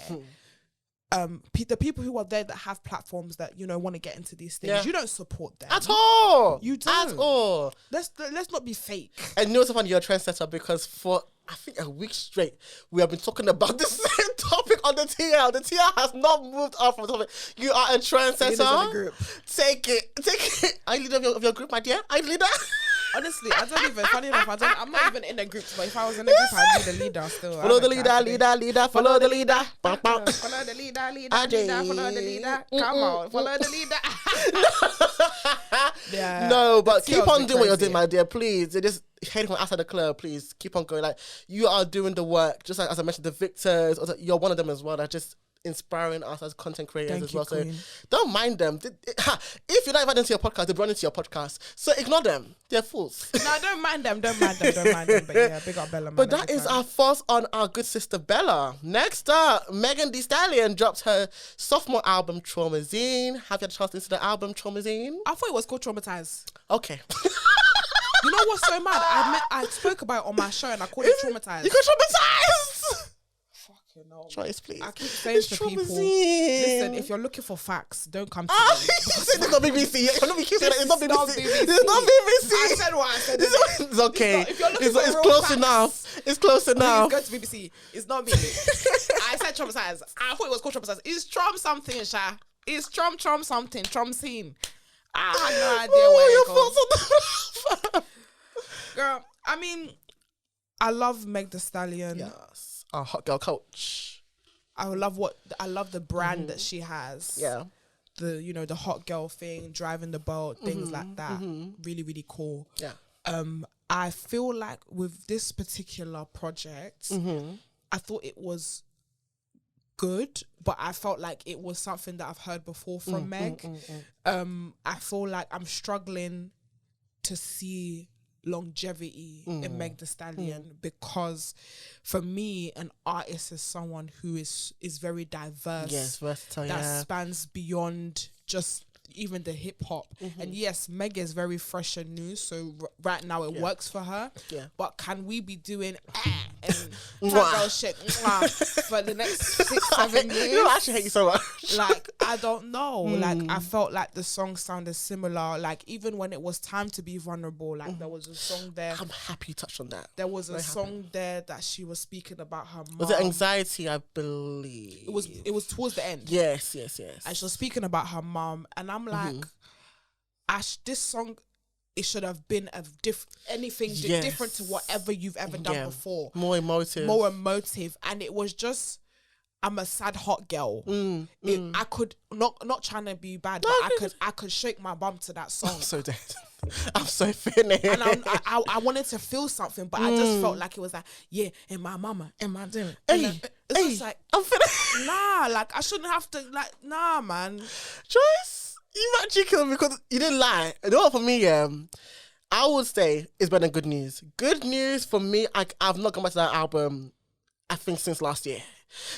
the people who are there that have platforms that, you know, want to get into these things, you don't support them. At all. You don't. At all. Let's not be fake. And you know what's funny? You're a trendsetter because for, I think, a week straight, we have been talking about the same topic on the TL. The TL has not moved off from the topic. You are a trendsetter. Take it. Are you leader of your group, my dear? Are you leader? Honestly, I don't even, funny enough, I'm not even in a group, but if I was in a group, I'd be the leader still. Follow the leader, follow the leader. Follow the leader, follow the leader. Come on, follow the leader. No, but keep on doing what you're doing, my dear, please. They're just hating from outside the club, please. Keep on going. Like, you are doing the work, just like, as I mentioned, the victors, you're one of them as well. That just inspiring us as content creators as well. Queen. So don't mind them. If you're not invited into your podcast, they're running into your podcast. So ignore them. They're fools. No, don't mind them. But yeah, big up Bellah. But that is our first on our good sister Bellah. Next up, Megan Thee Stallion dropped her sophomore album Traumazine. Have you had a chance to listen to the album Traumazine? I thought it was called Traumatized. Okay. You know what's so mad? I spoke about it on my show and I called it Traumatized. You got traumatized. No. Joyce, please. I keep saying to people, listen, if you're looking for facts, don't come to me. It's not BBC. It's not BBC. It's not BBC. I said what I said. It's okay. If you're looking for it's real close facts, enough. It's close enough. Go to BBC. It's not me. I said Traumatized. I thought it was called Traumatized. It's Traum something, Sha. It's Traum something. Traum scene. I had no idea where it goes. Girl, I mean, I love Meg Thee Stallion. Yes. Our hot girl coach. I love the brand that she has. Yeah. The hot girl thing, driving the boat, things like that. Really, really cool. Yeah. I feel like with this particular project, I thought it was good, but I felt like it was something that I've heard before from Meg. I feel like I'm struggling to see longevity in Meg Thee Stallion because for me an artist is someone who is very diverse, versatile, that spans beyond just even the hip hop. And yes, Meg is very fresh and new, so right now it works for her. But can we be doing and girl shit for the next 6-7 years? You know, I actually hate you so much. Like, I don't know. Like, I felt like the song sounded similar. Like, even when it was time to be vulnerable, like there was a song there. I'm happy you touched on that. There was a song there that she was speaking about her mom. Was it Anxiety, I believe? It was towards the end. Yes. And she was speaking about her mom, and I'm like, Ash, this song, it should have been anything different to whatever you've ever done before. More emotive. And it was just, I'm a sad hot girl. I could not trying to be bad, but I could shake my bum to that song. I'm so dead. I'm so finished. And I wanted to feel something, but I just felt like it was like, and my mama, and my dinner. It's just like, I'm finished. Nah, like I shouldn't have to, like, nah, man. Joyce, you actually killed me because you didn't lie. You know what, for me, I would say it's better than Good News. Good News for me, I've not gone back to that album, I think, since last year.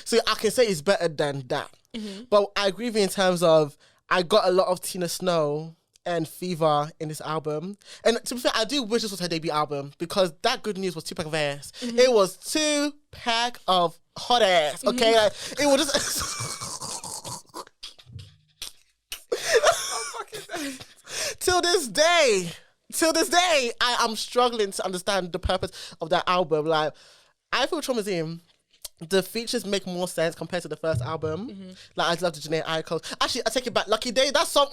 So I can say it's better than that. But I agree with you in terms of, I got a lot of Tina Snow and Fever in this album. And to be fair, I do wish this was her debut album because that Good News was 2 pack of ass. It was 2 pack of hot ass, okay? Like, it was just... Till this day, I am struggling to understand the purpose of that album. Like, I feel Traumazine, the features make more sense compared to the first album. Like, I love the Janae Aiko. Actually, I take it back. Lucky Day, that song,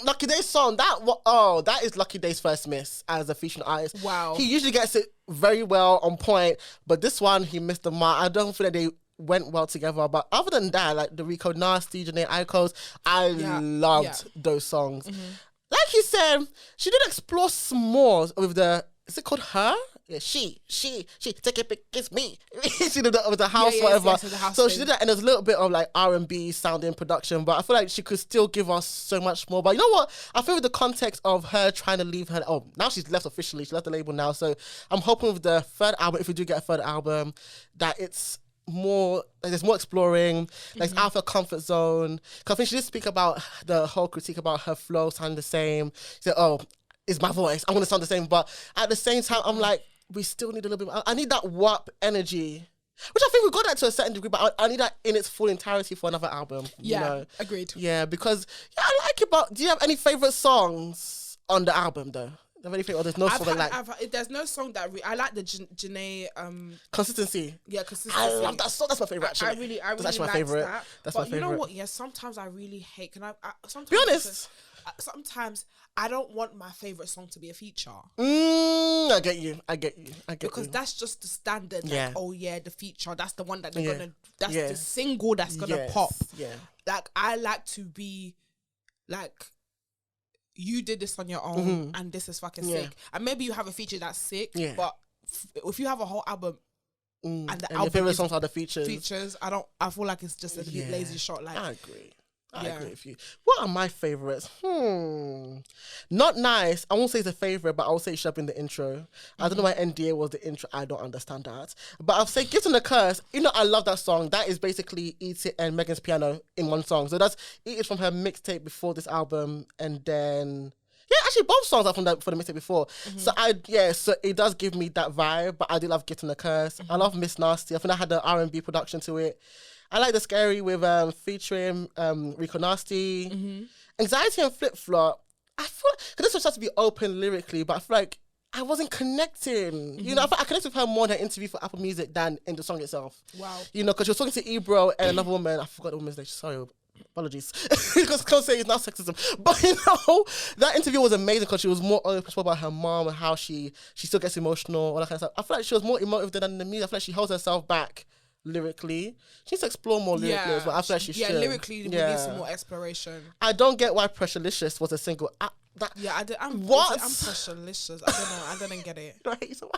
Lucky Day's song, that is Lucky Day's first miss as a featuring artist. Wow. He usually gets it very well on point, but this one, he missed the mark. I don't feel like they went well together, but other than that, like the Rico Nasty, Janae Aiko's, I loved those songs. Like you said, she did explore some more with the, is it called Her? Yeah, she, take a pic, it's me. She did that with the house, whatever. So the house so thing. she did that, and there's a little bit of like R&B sounding production, but I feel like she could still give us so much more. But you know what? I feel with the context of her trying to leave her, now she's left officially, she left the label now. So I'm hoping with the third album, if we do get a third album, that it's more, like there's more exploring, like it's out of her comfort zone. Because I think she did speak about the whole critique about her flow sounding the same. She said, it's my voice, I'm going to sound the same. But at the same time, I'm like, we still need a little bit. I need that WAP energy Which I think we got that to a certain degree, but I need that in its full entirety for another album. Yeah, you know? agreed. Yeah, because I like it, but do you have any favourite songs on the album, though? Have any favorite, or there's no song there's no song that I like the Janae Consistency. Yeah, Consistency. I love that song. That's my favorite. Actually, I really that's actually my liked favorite. that. That's but my favorite. You know what? Yeah, sometimes I really hate. Sometimes be honest? Sometimes I don't want my favorite song to be a feature. I get you. Because that's just the standard. Like, Yeah. oh yeah, the feature. That's the one that they're gonna. That's Yeah. the single that's gonna pop. Yeah. Like I like to be, like, you did this on your own, and this is fucking sick. And maybe you have a feature that's sick, but if you have a whole album. And the album your favorite songs are the features. I feel like it's just a lazy shot. Like I agree. I agree with you. What are my favorites? Not Nice. I won't say it's a favorite, but I will say it should have been the intro. I don't know why NDA was the intro. I don't understand that. But I'll say Gift and the Curse. You know, I love that song. That is basically Eat It and Megan's piano in one song. So that's Eat It from her mixtape before this album, and then. Yeah, actually, both songs are from the mixtape before. So so it does give me that vibe. But I do love Gift and the Curse. I love Miss Nasty. I think I had the R&B production to it. I like the Scary with featuring Rico Nasty. Anxiety and Flip Flop. I feel because this was supposed to be open lyrically, but I feel like I wasn't connecting. You know, I connected with her more in her interview for Apple Music than in the song itself. Wow. You know, because she was talking to Ebro and another woman. I forgot the woman's name. Sorry. Apologies. Because I can't say it's not sexism. But, you know, that interview was amazing because she was more open about her mom and how she still gets emotional, all that kind of stuff. I feel like she was more emotive than in the music. I feel like she holds herself back lyrically. She needs to explore more lyrically as well. I feel like she should. Yeah, lyrically, we need some more exploration. I don't get why Pressurelicious was a single. I'm Pressurelicious. I didn't get it. Right, so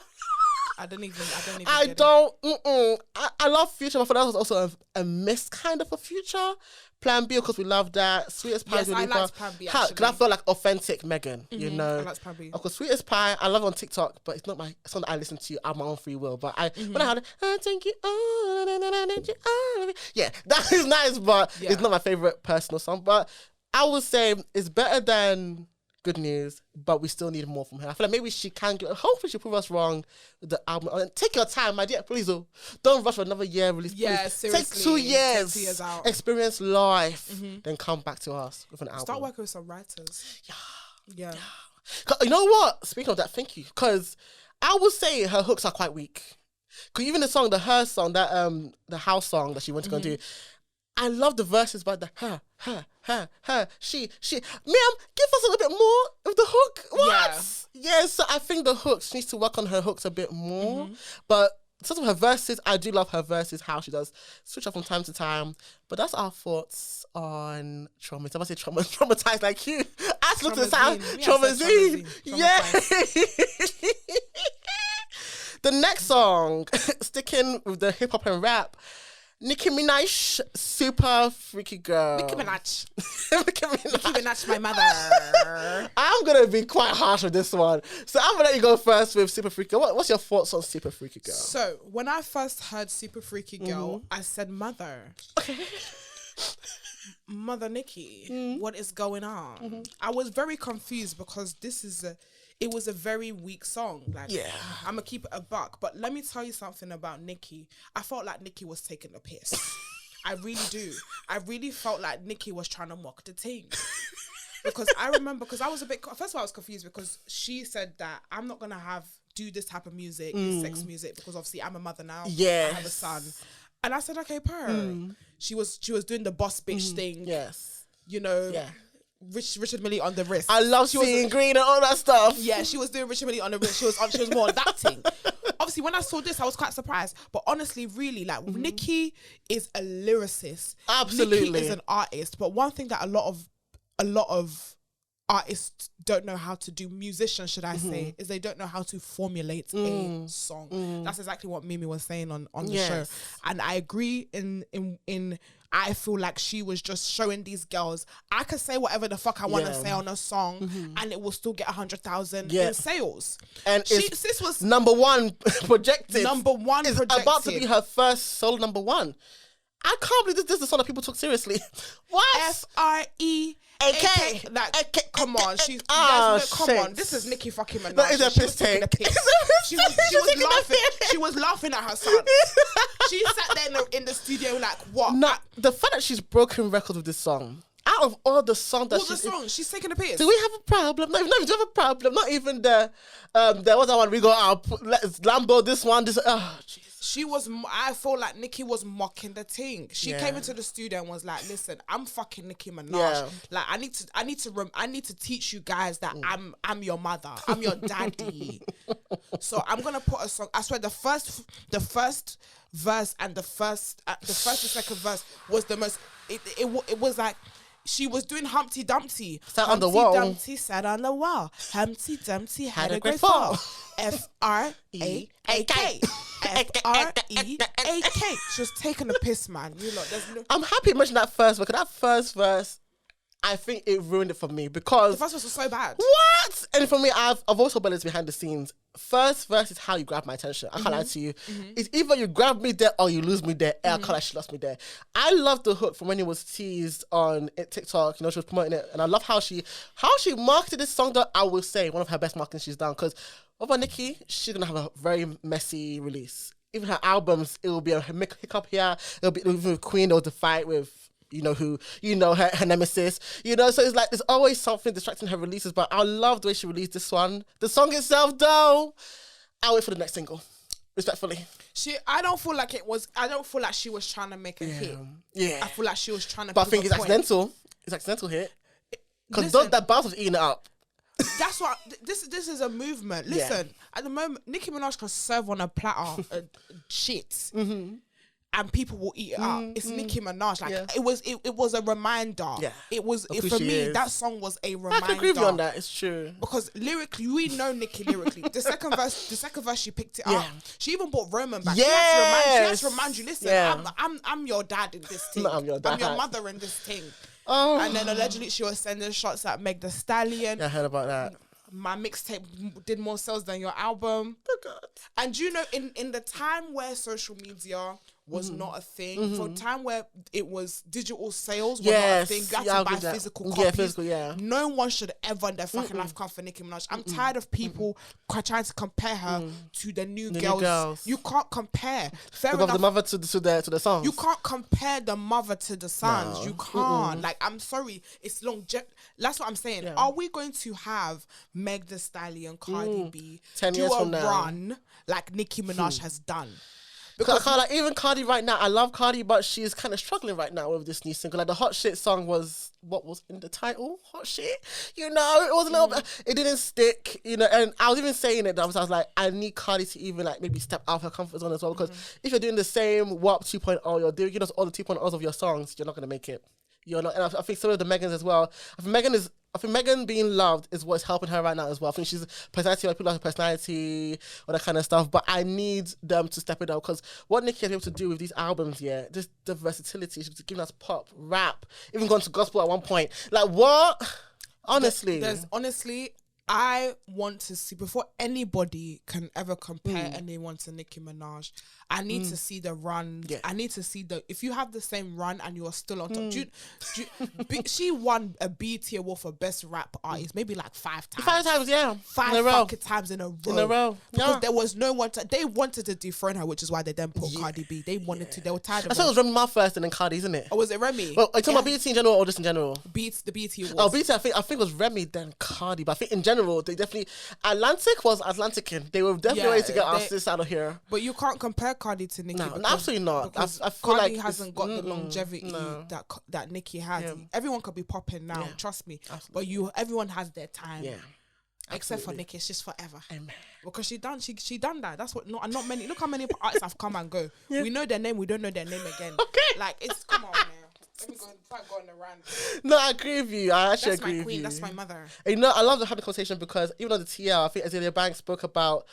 I don't even I get don't. I love Future, but for that was also a miss kind of a Future. Plan B, because we love that. Sweetest Pie. Yes, I liked Plan B, actually. Because I feel like authentic Megan, you know. I liked Plan B. Of course, Sweetest Pie, I love it on TikTok, but it's not my song that I listen to on my own free will. But when I had I think you all, yeah, that is nice, but it's not my favorite personal song. But I would say it's better than Good News, but we still need more from her. I feel like maybe she can get, hopefully she'll prove us wrong with the album. And take your time, my dear, please. Don't rush for another year release. Yeah, please. seriously. Take 2 years. 2 years out. Experience life. Then come back to us with an album. Start working with some writers. Yeah. You know what? Speaking of that, thank you. Because I would say her hooks are quite weak. Because even the song, her song, that the house song that she went to go do, I love the verses by the she. Ma'am, give us a little bit more of the hook. What? Yeah, so I think the hooks, she needs to work on her hooks a bit more. But some of her verses, I do love her verses, how she does switch up from time to time. But that's our thoughts on Traumazine. I must say traumatized like you. I looked at the sound. Traumazine. Yeah. The next song, sticking with the hip hop and rap, Nicki Minaj, Super Freaky Girl. Nicki Minaj. Nicki Minaj, my mother. I'm going to be quite harsh with this one. So I'm going to let you go first with Super Freaky Girl. What's your thoughts on Super Freaky Girl? So, when I first heard Super Freaky Girl, I said, mother. Okay. Mother Nicki, what is going on? I was very confused because it was a very weak song. Like, I'm gonna keep it a buck. But let me tell you something about Nicki. I felt like Nicki was taking the piss. I really do. I really felt like Nicki was trying to mock the team. Because I remember, because I was first of all, I was confused because she said that I'm not gonna do this type of music, this sex music, because obviously I'm a mother now. I have a son. And I said, okay, She was doing the boss bitch thing. Yes. You know. Yeah. Richard Millie on the wrist. I love seeing green and all that stuff. Yeah, she was doing Richard Millie on the wrist. She was more on that thing. Obviously, when I saw this, I was quite surprised. But honestly, really, like Nicki is a lyricist. Absolutely, Nicki is an artist. But one thing that a lot of artists don't know how to do, musicians should I say, is they don't know how to formulate a song. That's exactly what Mimi was saying on the show, and I agree. In I feel like she was just showing these girls, I could say whatever the fuck I want to say on a song, and it will still get 100,000 in sales. And this was number one projected. Number one is projected. about to be her first solo number one. I can't believe this is the song that people took seriously. What? FREAK. Like, come on, she's come on. This is Nicki fucking Minaj. That is a piss take. She was laughing. She was laughing at her son. She sat there in the studio like, what? No, the fact that she's broken records with this song. Out of all the songs that she's taking a piss. Do we have a problem? No, do you have a problem? Not even there was that one we go out. Let's Lambo this one. Jeez. I feel like Nicki was mocking the thing. She came into the studio and was like, "Listen, I'm fucking Nicki Minaj. Yeah. Like, I need to teach you guys that I'm your mother. I'm your daddy. So I'm gonna put a song. I swear, the first verse and the second verse was the most. It was like." She was doing Humpty Dumpty. Sat on the wall. Dumpty sat on the wall. Humpty Dumpty had a great fall. FREAK. FREAK. She was taking a piss, man. You know, I'm happy you mentioned that first because that first verse, I think it ruined it for me because the first verse was so bad. What? And for me, I've also been behind the scenes. First verse is how you grab my attention. I can't lie to you. It's either you grab me there or you lose me there. I can't lie, she lost me there. I love the hook from when it was teased on TikTok. You know, she was promoting it, and I love how she marketed this song. That I will say one of her best marketing she's done. Because over Nicki, she's gonna have a very messy release. Even her albums, it will be a hiccup here. It'll be even with Queen. There was the fight with. You know who, her nemesis, so it's like there's always something distracting her releases, but I love the way she released this one. The song itself, though, I'll wait for the next single, respectfully. I don't feel like she was trying to make a hit. Yeah. I feel like she was trying to. But I think it's accidental. It's accidental hit. Because that bounce was eating it up. That's what, this is a movement. Listen, at the moment, Nicki Minaj can serve on a platter shit. Mm-hmm. And people will eat it up. It's Nicki Minaj. Like it was a reminder. Yeah. It was for me. That song was a reminder. I can agree with you on that. It's true because lyrically, we know Nicki lyrically. The second verse, she picked it up. She even brought Roman back. Yes. She has to remind you. Listen, I'm your dad in this thing. I'm your dad. I'm your mother in this thing. Oh. And then allegedly she was sending shots at Meg the Stallion. Yeah, I heard about that. My mixtape did more sales than your album. Oh God. And in the time where social media was not a thing, for a time where it was digital sales were not a thing, you had to buy physical copies. Yeah, physical, yeah. No one should ever in their fucking life come for Nicki Minaj. I'm tired of people trying to compare her to the new girls. You can't compare. Fair enough. The mother to the songs. You can't compare the mother to the sons. No. You can't. Like, I'm sorry. It's that's what I'm saying. Yeah. Are we going to have Meg the Stallion, Cardi B 10 do years a from now run like Nicki Minaj has done? Because I can't, even Cardi right now, I love Cardi, but she's kind of struggling right now with this new single. Like the Hot Shit song was what was in the title, Hot Shit. It was a little bit, it didn't stick, and I was even saying it, I was like, I need Cardi to even like maybe step out of her comfort zone as well, because if you're doing the same WAP 2.0, you're doing all the 2.0s of your songs, you're not going to make it. You're not, and I think some of the Megans as well. I think Megan being loved is what's helping her right now as well. I think she's personality, like people like her personality, all that kind of stuff. But I need them to step it up because what Nicki has been able to do with these albums, just the versatility, she's giving us pop, rap, even gone to gospel at one point. Like what? Honestly, I want to see, before anybody can ever compare anyone to Nicki Minaj, I need to see the run. Yeah. I need to see if you have the same run and you are still on top. She won a BET Award for Best Rap Artist maybe like 5 times. 5 times, yeah. 5 fucking times in a row. Because yeah. there was no one, they wanted to dethrone her, which is why they then put Cardi B. They wanted to, they were tired of I thought it was Remy Ma first and then Cardi, isn't it? Oh, was it Remy? Well, are you talking about BET in general or just in general? The BET Awards. Oh, BET, I think it was Remy then Cardi, but I think in general, they definitely, Atlantic was Atlanticin. They were definitely ready to get our sis out of here. But you can't compare Cardi to Nicki. No, absolutely not. I feel Cardi like hasn't got the longevity that Nicki has. Yeah. Everyone could be popping now, trust me. Absolutely. But everyone has their time. Yeah. Except for Nicki, it's just forever. Amen. Because she done that. That's what not many. Look how many artists have come and go. Yeah. We know their name, we don't know their name again. Okay. Like it's come on, man. Let me go on the rant. No, I agree with you. I actually agree with you. That's my mother. And I love to have the conversation because even on the TL, I think Azalea Banks spoke about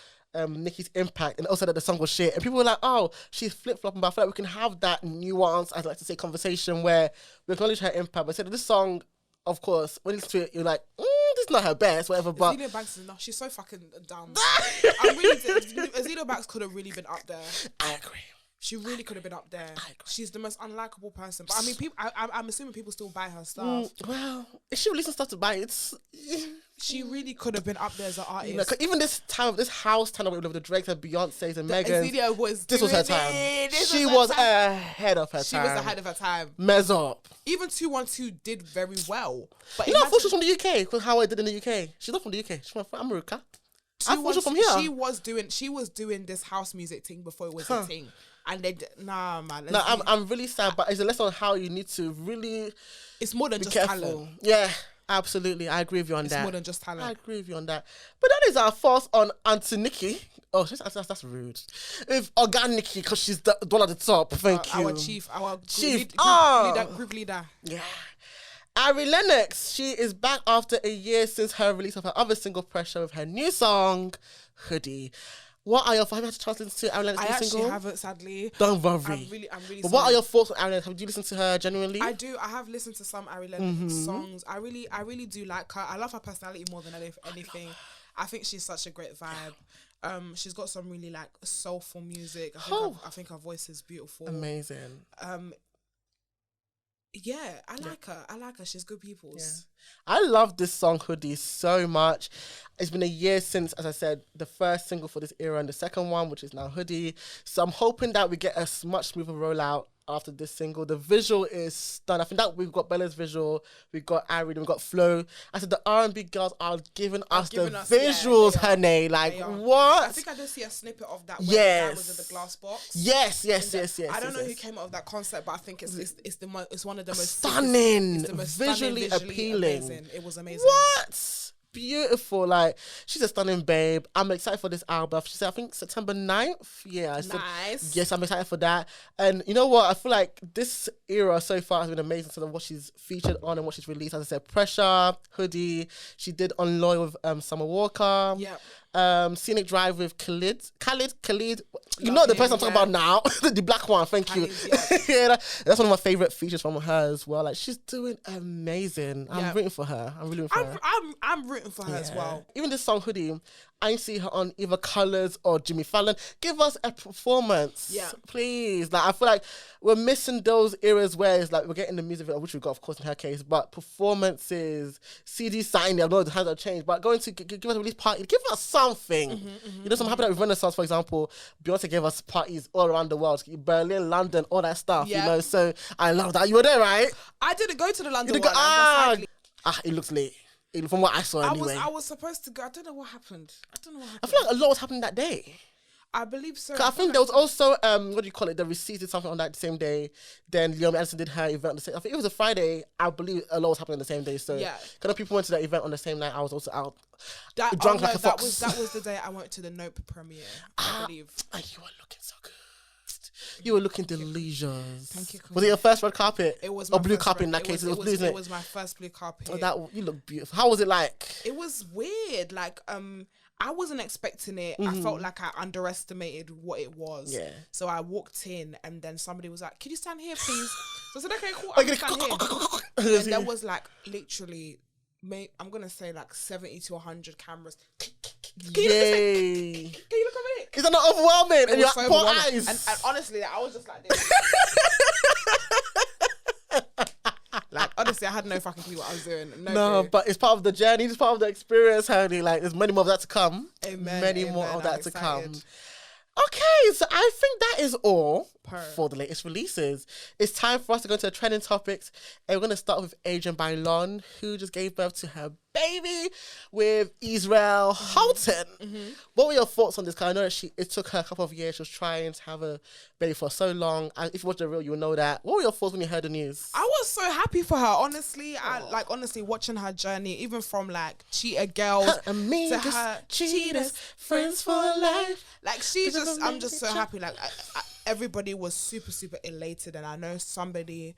Nicki's impact and also that the song was shit. And people were like, oh, she's flip-flopping, but I feel like we can have that nuance, I'd like to say, conversation where we acknowledge her impact. But said this song, of course, when you listen to it, you're like, this is not her best, whatever. But Azalea Banks is not. She's so fucking dumb. I really did. Azalea Banks could have really been up there. I agree. She really could have been up there. She's the most unlikable person. But I mean, people. I'm assuming people still buy her stuff. Well, if she releasing stuff to buy it, she really could have been up there as an artist. You know, even this house time with the Drakes and Beyonce's and Megan's. This was her time. She was ahead of her time. She was ahead of her time. Mess up. Even 212 did very well. But you know, I thought she was from the UK because how I did in the UK. She's not from the UK. She's from America. I thought she was from here. She was doing this house music thing before it was a thing. And they man. I'm really sad, but it's a lesson on how you need to really. It's more than be just careful. talent. Yeah, absolutely. I agree with you on that. It's more than just talent. I agree with you on that. But that is our thoughts on Auntie Nicki. Oh, that's rude. With Nicki, because she's the one at the top. Thank you. Our chief. Group leader. Yeah. Ari Lennox, she is back after a year since her release of her other single, Pressure, with her new song, Hoodie. What are your thoughts? Have you had a chance to listen to Ari Lennox's I single? actually haven't, sadly. Don't worry. I'm really But what are your thoughts on Ari Lennox? Have you listened to her genuinely? I do. I have listened to some Ari Lennox songs. I really do like her. I love her personality more than anything. I think she's such a great vibe. She's got some really like soulful music. I think her voice is beautiful. Amazing. Yeah, I like her. She's good people's. Yeah. I love this song Hoodie so much. It's been a year since, as I said, the first single for this era and the second one, which is now Hoodie. So I'm hoping that we get a much smoother rollout after this single. The visual is stunning. I think that we've got Bellah's visual, we've got Ari, we've got Flo. I said the R&B girls are giving us the visuals, honey. Like, what? I think I did see a snippet of that when that was in the glass box. Yes. I don't know who came up with that concept, but I think it's one of the most stunning, it's the most visually appealing. Amazing. It was amazing. What? Beautiful. Like, she's a stunning babe. I'm excited for this album. She said, I think September 9th. Yeah. Nice. Yes, I'm excited for that. And you know what? I feel like this era so far has been amazing. So what she's featured on and what she's released. As I said, Pressure, Hoodie. She did Unloyal with Summer Walker. Yeah. Scenic Drive with Khalid. You know the person I'm talking about now. The black one, thank you. Yeah, that's one of my favourite features from her as well. Like, she's doing amazing. I'm rooting for her. I'm really rooting for her. I'm rooting for her as well. Even this song Hoodie, I ain't see her on either Colours or Jimmy Fallon. Give us a performance, please. Like, I feel like we're missing those eras where it's like we're getting the music, which we got, of course, in her case, but performances, CD signing. I know the times have changed, but going to give us a release party, give us something. You know, so I'm happy that with Renaissance, for example, Beyonce gave us parties all around the world, Berlin, London, all that stuff. You know, so I love that. You were there, right? I didn't go to the London one. It looks late. From what I saw anyway. I was supposed to go. I don't know what happened. I feel like a lot was happening that day. I believe so. I think there was also, what do you call it? The Receipts did something on that same day. Then Leon Anderson did her event on the same. I think it was a Friday. I believe a lot was happening the same day. So kind of people went to that event on the same night. I was also out. Drunk like a fox. That was the day I went to the Nope premiere, I believe. You were looking so good. You were looking delicious. Thank you. Was it your first red carpet? It was. Or blue carpet in that case. It was blue, isn't it? It was my first blue carpet. You look beautiful. How was it like? It was weird. Like, I wasn't expecting it. I felt like I underestimated what it was. Yeah. So I walked in and then somebody was like, "Can you stand here, please?" So I said, "Okay, cool. I'll stand here." And there was like literally, I'm gonna say like 70 to 100 cameras. Can you look at me? Is that not overwhelming? And your so poor eyes. And honestly, I was just like this. Like, honestly, I had no fucking clue what I was doing. No, but it's part of the journey. It's part of the experience, honey. Like, there's many more of that to come. Amen. Many more of that to come. Okay, so I think that is all for the latest releases. It's time for us to go into the trending topics. And we're going to start with Adrian Bailon, who just gave birth to her baby with Israel Houghton. What were your thoughts on this? Because I know that it took her a couple of years. She was trying to have a baby for so long. And if you watch the reel, you will know that. What were your thoughts when you heard the news? I was so happy for her, honestly. Honestly, watching her journey, even from like cheater girls to her cheaters, friends for life. Like, I'm just so happy. Like, everybody was super, super elated. And I know somebody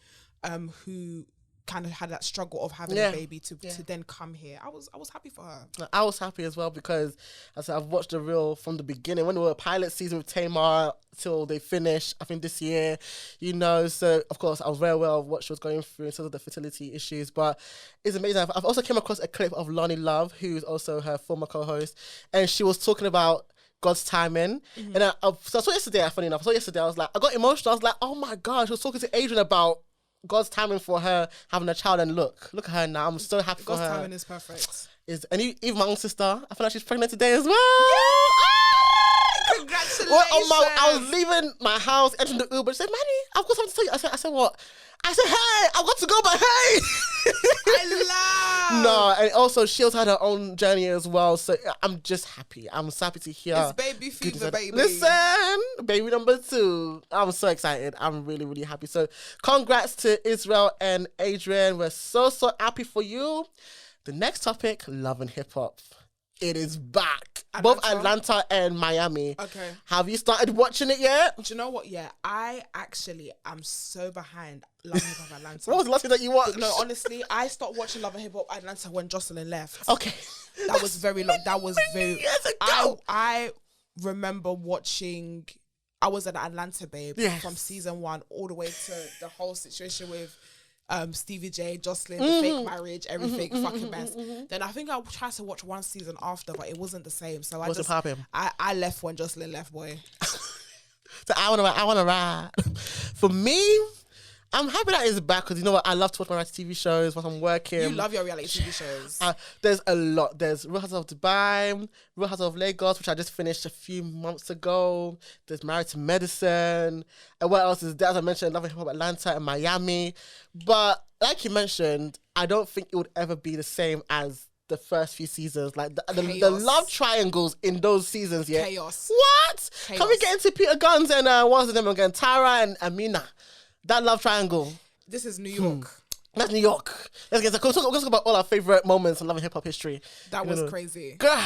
who kind of had that struggle of having a baby to then come here. I was happy for her. I was happy as well because I've watched the reel from the beginning when we were pilot season with Tamar till they finished, I think this year, you know. So of course I was very aware of what she was going through in terms of the fertility issues, but it's amazing. I've also came across a clip of Lonnie Love, who's also her former co-host, and she was talking about God's timing. And so I saw yesterday, funny enough, I was like, I got emotional. I was like, oh my God, she was talking to Adrian about God's timing for her having a child, and look at her now. I'm so happy for her. God's timing is perfect. And even my own sister, I feel like she's pregnant today as well. Yeah! Congratulations. Well, I was leaving my house, entering the Uber. She said, Manny, I've got something to tell you. I said, what? I said, hey, I've got to go, but hey. I love. No, and also she also had her own journey as well. So I'm just happy. I'm so happy to hear. It's baby fever, baby. Listen, baby number 2. I'm so excited. I'm really, really happy. So congrats to Israel and Adrienne. We're so happy for you. The next topic, love and hip hop. It is back. Both Atlanta and Miami. Okay. Have you started watching it yet? Do you know what? Yeah, I actually am so behind Love and Hip Hop Atlanta. What was the last thing that you watched? No, honestly, I stopped watching Love and Hip Hop Atlanta when Jocelyn left. Okay. That was very long. That was very years ago. I remember watching. I was an Atlanta babe from season 1 all the way to the whole situation with Stevie J, Jocelyn, the fake marriage, everything, fucking mess. Then I think I tried to watch one season after, but it wasn't the same. So I left when Jocelyn left, boy. So I wanna ride. For me, I'm happy that it's back because you know what? I love to watch my reality TV shows when I'm working. You love your reality TV shows. There's a lot. There's Real Housewives of Dubai, Real Housewives of Lagos, which I just finished a few months ago. There's Married to Medicine. And what else is there? As I mentioned, Love and Hip Hop Atlanta and Miami. But like you mentioned, I don't think it would ever be the same as the first few seasons. Like the love triangles in those seasons, yeah. Chaos. What? Chaos. Can we get into Peter Guns and what's his name again? Tara and Amina. That love triangle. This is New York. That's New York. Let's talk about all our favorite moments in love and hip hop history. That was crazy. Girl,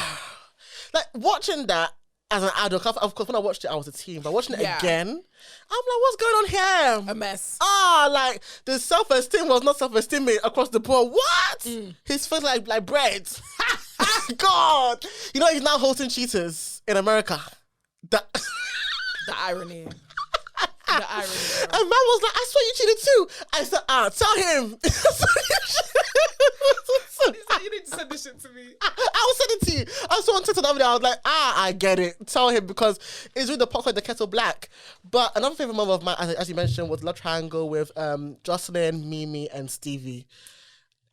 like watching that as an adult. Of course, when I watched it, I was a teen. But watching it again, I'm like, what's going on here? A mess. Like the self-esteem was not self-esteeming across the board. What? His face like bread. God, you know he's now hosting cheaters in America. The irony. The irony. And man was like, I swear you cheated too. I said, tell him. You need to send this shit to me. I will send it to you. I saw on Twitter the other day, I was like, I get it. Tell him because it's with the pot like the kettle black. But another favorite moment of mine, as you mentioned, was Love Triangle with Jocelyn, Mimi, and Stevie.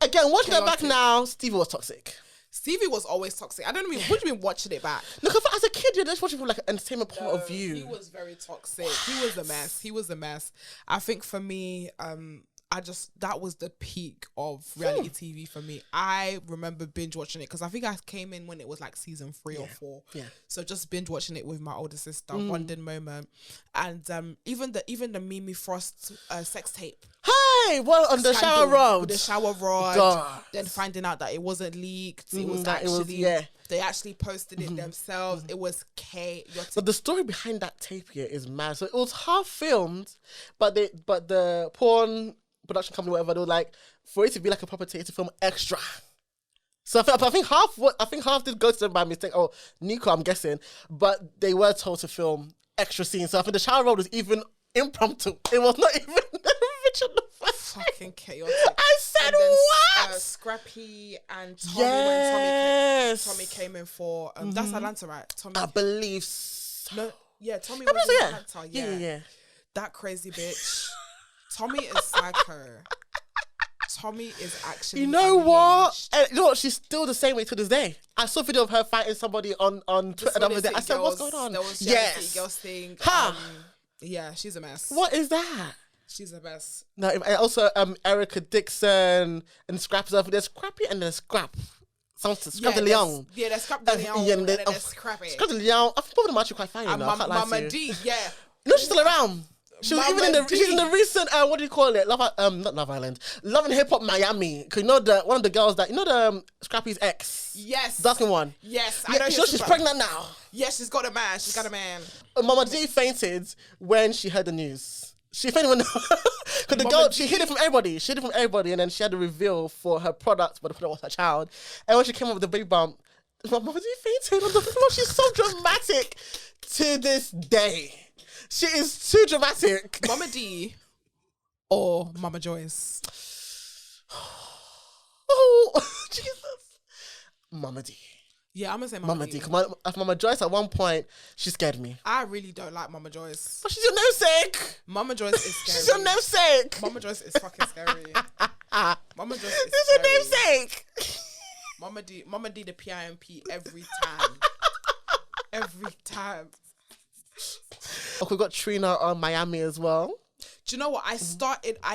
Again, watching it back now, Stevie was toxic. Stevie was always toxic. I don't mean, what do you mean watching it back? Look, as a kid, you're just watching from like an entertainment point of view. He was very toxic. He was a mess. I think for me, that was the peak of reality TV for me. I remember binge watching it because I think I came in when it was like season 3 or 4. Yeah. So just binge watching it with my older sister, bonding moment, and even the Mimi Frost sex tape. Hey, well, on the shower rod. The shower rod. God. Then finding out that it wasn't leaked. It was actually, they actually posted it themselves. It was chaotic. But the story behind that tape here is mad. So it was half filmed, but the porn production company, whatever, they were like, for it to be like a proper tape to film extra. So I think half did go to them by mistake. Oh, Nico, I'm guessing. But they were told to film extra scenes. So I think the shower rod was even impromptu. It was not even original. Fucking chaotic. I said, what? Scrappy and Tommy, when Tommy came in for that's Atlanta, right? Tommy, I believe so. No, yeah, Tommy was in Atlanta. Yeah. That crazy bitch. Tommy is psycho. Tommy is actually. You know what? And you know what? She's still the same way to this day. I saw a video of her fighting somebody on Twitter the other day. I said, what's going on? There was girls thing. Yeah, she's a mess. What is that? She's the best. No, and also Erica Dixon and Scrappy's over there. Scrappy and then Scrap. Scrap de Leon. Yeah, there's Scrap de Leon and then there's Scrappy. Scrap de Leon. I thought them actually quite funny. Mama D, yeah. No, she's still around. She was even she's in the recent what do you call it? Not Love Island. Love and Hip Hop Miami. Cause you know one of the girls that Scrappy's ex. Yes. That's the one. Yes. I know she's pregnant now. Yes, she's got a man. She's got a man. Mama D fainted when she heard the news. She fainted when because the girl she hid it from everybody. She hid it from everybody, and then she had to reveal for her product, but the product was her child. And when she came up with the baby bump, Mama D fainted on the floor. She's so dramatic to this day. She is too dramatic. Mama D or Mama Joyce? Oh, Jesus. Mama D. Yeah, I'm gonna say Mama D. Mama Joyce at one point, she scared me. I really don't like Mama Joyce. But she's your namesake. Mama Joyce is scary. She's your namesake. Mama Joyce is fucking scary. Mama Joyce is She's scary. your namesake. Mama D the PIMP every time. Every time. Okay, we got Trina on Miami as well. Do you know what? I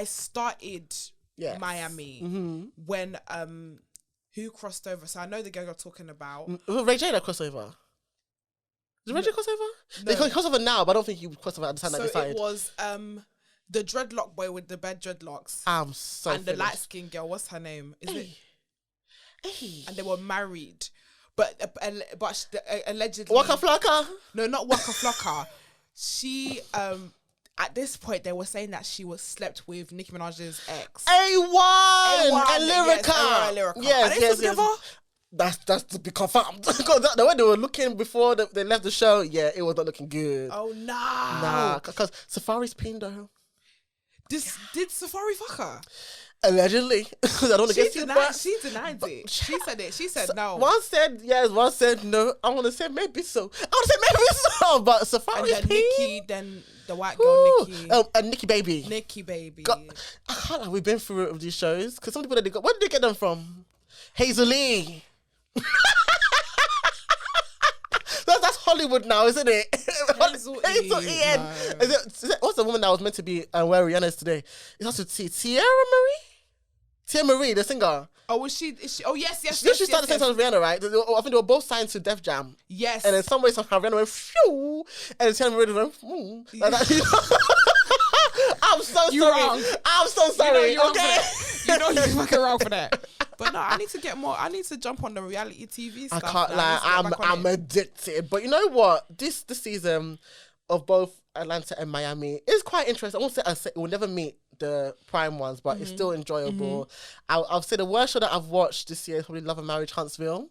started Yes. Miami when who crossed over? So I know the girl you're talking about. Ray J that crossover. Did Ray J crossover? No. They crossover now, but I don't think he crossover at the time that they So started. it was the dreadlock boy with the bad dreadlocks. I'm so and finished. the light skinned girl. What's her name? Is it? Hey. And they were married, but allegedly Waka Flocka? No, not Waka Flocka. She at this point they were saying that she was slept with Nicki Minaj's ex. A1 and Lyrica. Yes, are they still together? That's to be confirmed. Because the way they were looking before they left the show, yeah, it was not looking good. Oh no. Nah, because Safari's pinned her. Did Safari fuck her? Allegedly. I don't want to get She denied it. She said it. She said no. One said yes, one said no. I want to say maybe so. But Safari's and then pinned. Nicki, then the white girl Nicki. And Nicki Baby. Nicki Baby. God, I can't have we been through it with these shows? Because some people that they got, where did they get them from? Hazel Lee. That's Hollywood now, isn't it? Hazel E. No. Is it, what's the woman that was meant to be where Rihanna is today? It's also Ciara Marie, the singer. Oh, was she? Is she? Oh, yes. She started the same time as Rihanna, right? I think they were both signed to Def Jam. Yes. And then some way somehow Rihanna went phew, and then Ciara Marie went like that. I'm so You're sorry. wrong. I'm so sorry. You're Okay. you know you're fucking wrong for that. But no, I need to get more. I need to jump on the reality TV I stuff. can't lie. I'm addicted. But you know what? This season of both Atlanta and Miami is quite interesting. I won't say we'll never meet the prime ones, but it's still enjoyable. I'll say the worst show that I've watched this year is probably Love and Marriage Huntsville.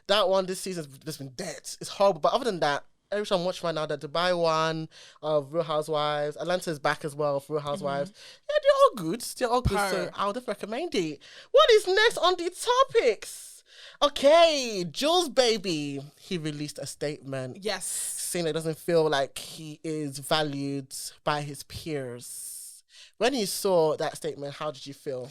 That one this season has just been dead. It's horrible. But other than that, every show I'm watching right now, the Dubai one of Real Housewives, Atlanta's back as well for Real Housewives. Yeah, they're all good. They're all good. So I'll definitely recommend it. What is next on the topics? Okay, Juls Baby. He released a statement. Yes. Saying it doesn't feel like he is valued by his peers. When you saw that statement, how did you feel?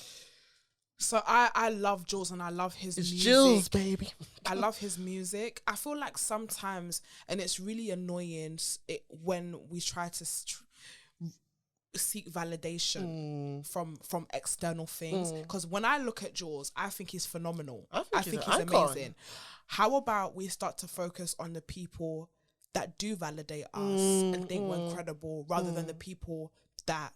So I love Juls and I love his music. Juls Baby. I love his music. I feel like sometimes, and it's really annoying when we try to seek validation from external things. Because when I look at Juls, I think he's phenomenal. I think he's amazing. How about we start to focus on the people that do validate us and think we're incredible, rather than the people that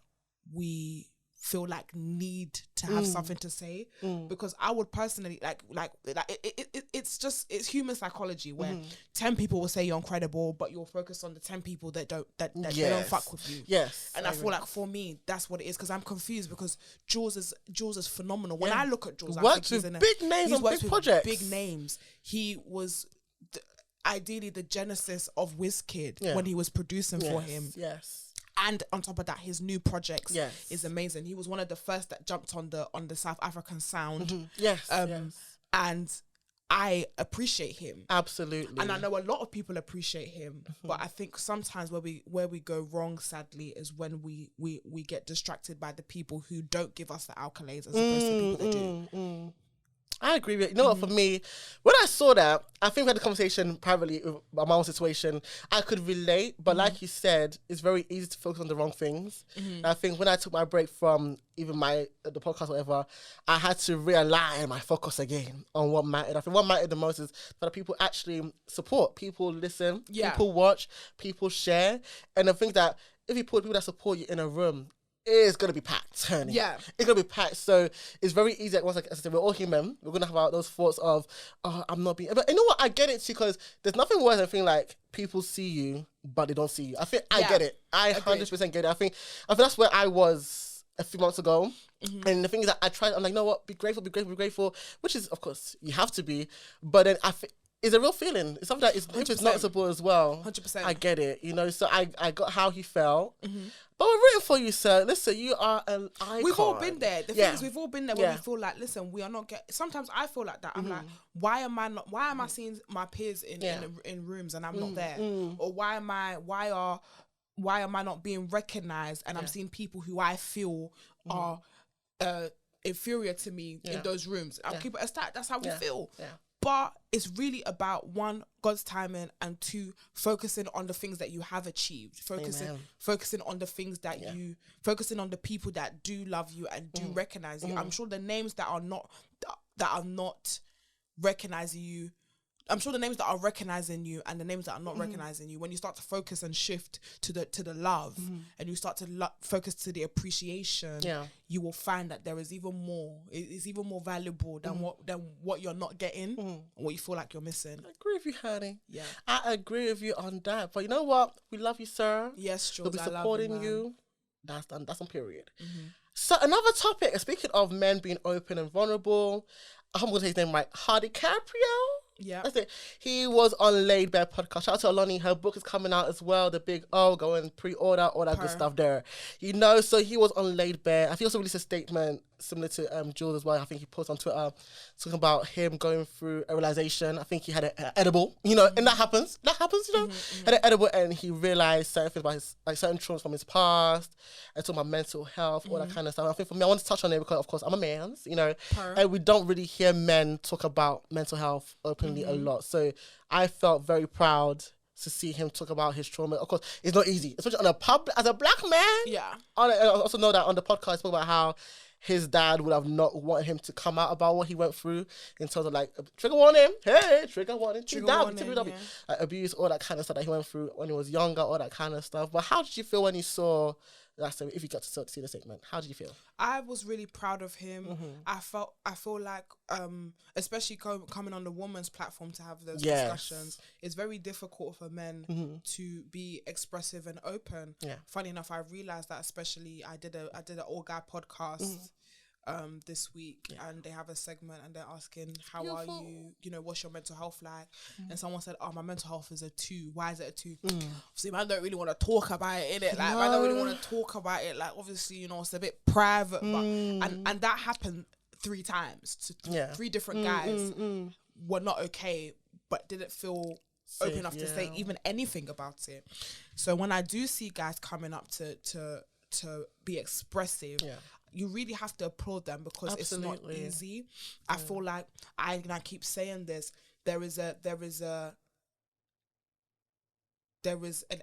we feel like need to have something to say? Because I would personally it's human psychology where 10 people will say you're incredible, but you'll focus on the 10 people that don't they don't fuck with you. Yes. And I feel like for me that's what it is, because I'm confused, because Juls is phenomenal. When I look at Juls, I think he's in big names on big projects. Big names. He was ideally the genesis of WizKid when he was producing for him. Yes. And on top of that, his new projects Yes. is amazing. He was one of the first that jumped on the South African sound. Yes. And I appreciate him. Absolutely. And I know a lot of people appreciate him. But I think sometimes where we go wrong, sadly, is when we get distracted by the people who don't give us the accolades as opposed to people that do. I agree with you. You know what, for me, when I saw that, I think we had a conversation privately about my own situation. I could relate, but like you said, it's very easy to focus on the wrong things. And I think when I took my break from even the podcast or whatever, I had to realign my focus again on what mattered. I think what mattered the most is that people actually support, people listen, people watch, people share. And I think that if you put people that support you in a room, it's going to be packed, honey. Yeah. It's going to be packed. So it's very easy. As I said, we're all human. We're going to have those thoughts of, I'm not being... But you know what? I get it too, because there's nothing worse than feeling like people see you, but they don't see you. I think I get it. I 100% get it. I think that's where I was a few months ago. And the thing is that I'm like, you know what? Be grateful, which is, of course, you have to be. But then is a real feeling. It's something that is if it's noticeable as well. 100%. I get it, you know. So I got how he felt. But we're rooting for you, sir. Listen, you are an icon. We've all been there. The thing is, we've all been there where we feel like, listen, we are not sometimes I feel like that. I'm like, why am I seeing my peers in rooms and I'm not there? Or why am I not being recognized and I'm seeing people who I feel are inferior to me in those rooms? I'll keep it a stat. That's how we feel. Yeah. But it's really about, one, God's timing, and two, focusing on the things that you have achieved. Focusing on the things that focusing on the people that do love you and do recognize you. I'm sure the names that are not recognizing you, I'm sure the names that are recognizing you and the names that are not recognizing you, when you start to focus and shift to the love and you start to focus to the appreciation, you will find that there is even more. It's even more valuable than what you're not getting and what you feel like you're missing. I agree with you, honey. Yeah, I agree with you on that. But you know what? We love you, sir. Yes, Jules. We'll be supporting you. That's on period. So another topic. Speaking of men being open and vulnerable, I'm going to say his name right. Hoodie, Caprio. Yeah, that's it. He was on Laid Bare podcast. Shout out to Alani. Her book is coming out as well. The big go and pre-order, all that good stuff there. You know, so he was on Laid Bare. I think he also released a statement similar to Jules as well. I think he posted on Twitter talking about him going through a realization. I think he had an edible, you know, and that happens, you know. Had an edible and he realized certain things about his, like certain traumas from his past, and talking about mental health, all that kind of stuff. I think for me, I want to touch on it because, of course, I'm a man, you know, and we don't really hear men talk about mental health openly a lot. So I felt very proud to see him talk about his trauma. Of course, it's not easy, especially as a black man. Yeah. I also know that on the podcast, I spoke about how his dad would have not wanted him to come out about what he went through in terms of like trigger warning, like abuse, all that kind of stuff that he went through when he was younger, all that kind of stuff. But how did you feel when you saw that? If you got to see the segment, how did you feel? I was really proud of him. I feel like, especially coming on the woman's platform to have those discussions, it's very difficult for men to be expressive and open. Yeah. Funny enough, I realized that especially I did an all guy podcast this week, and they have a segment and they're asking, how are you, you know, what's your mental health like? And someone said, my mental health is a 2. Why is it a 2? See, man, don't really want to talk about it, innit? Like, man, don't really want to talk about it. Like, obviously, you know, it's a bit private, but and that happened 3 times to 3 different guys were not okay, but didn't feel open enough to say even anything about it. So when I do see guys coming up to be expressive, you really have to applaud them, because it's not easy. I feel like, I keep saying this, there is an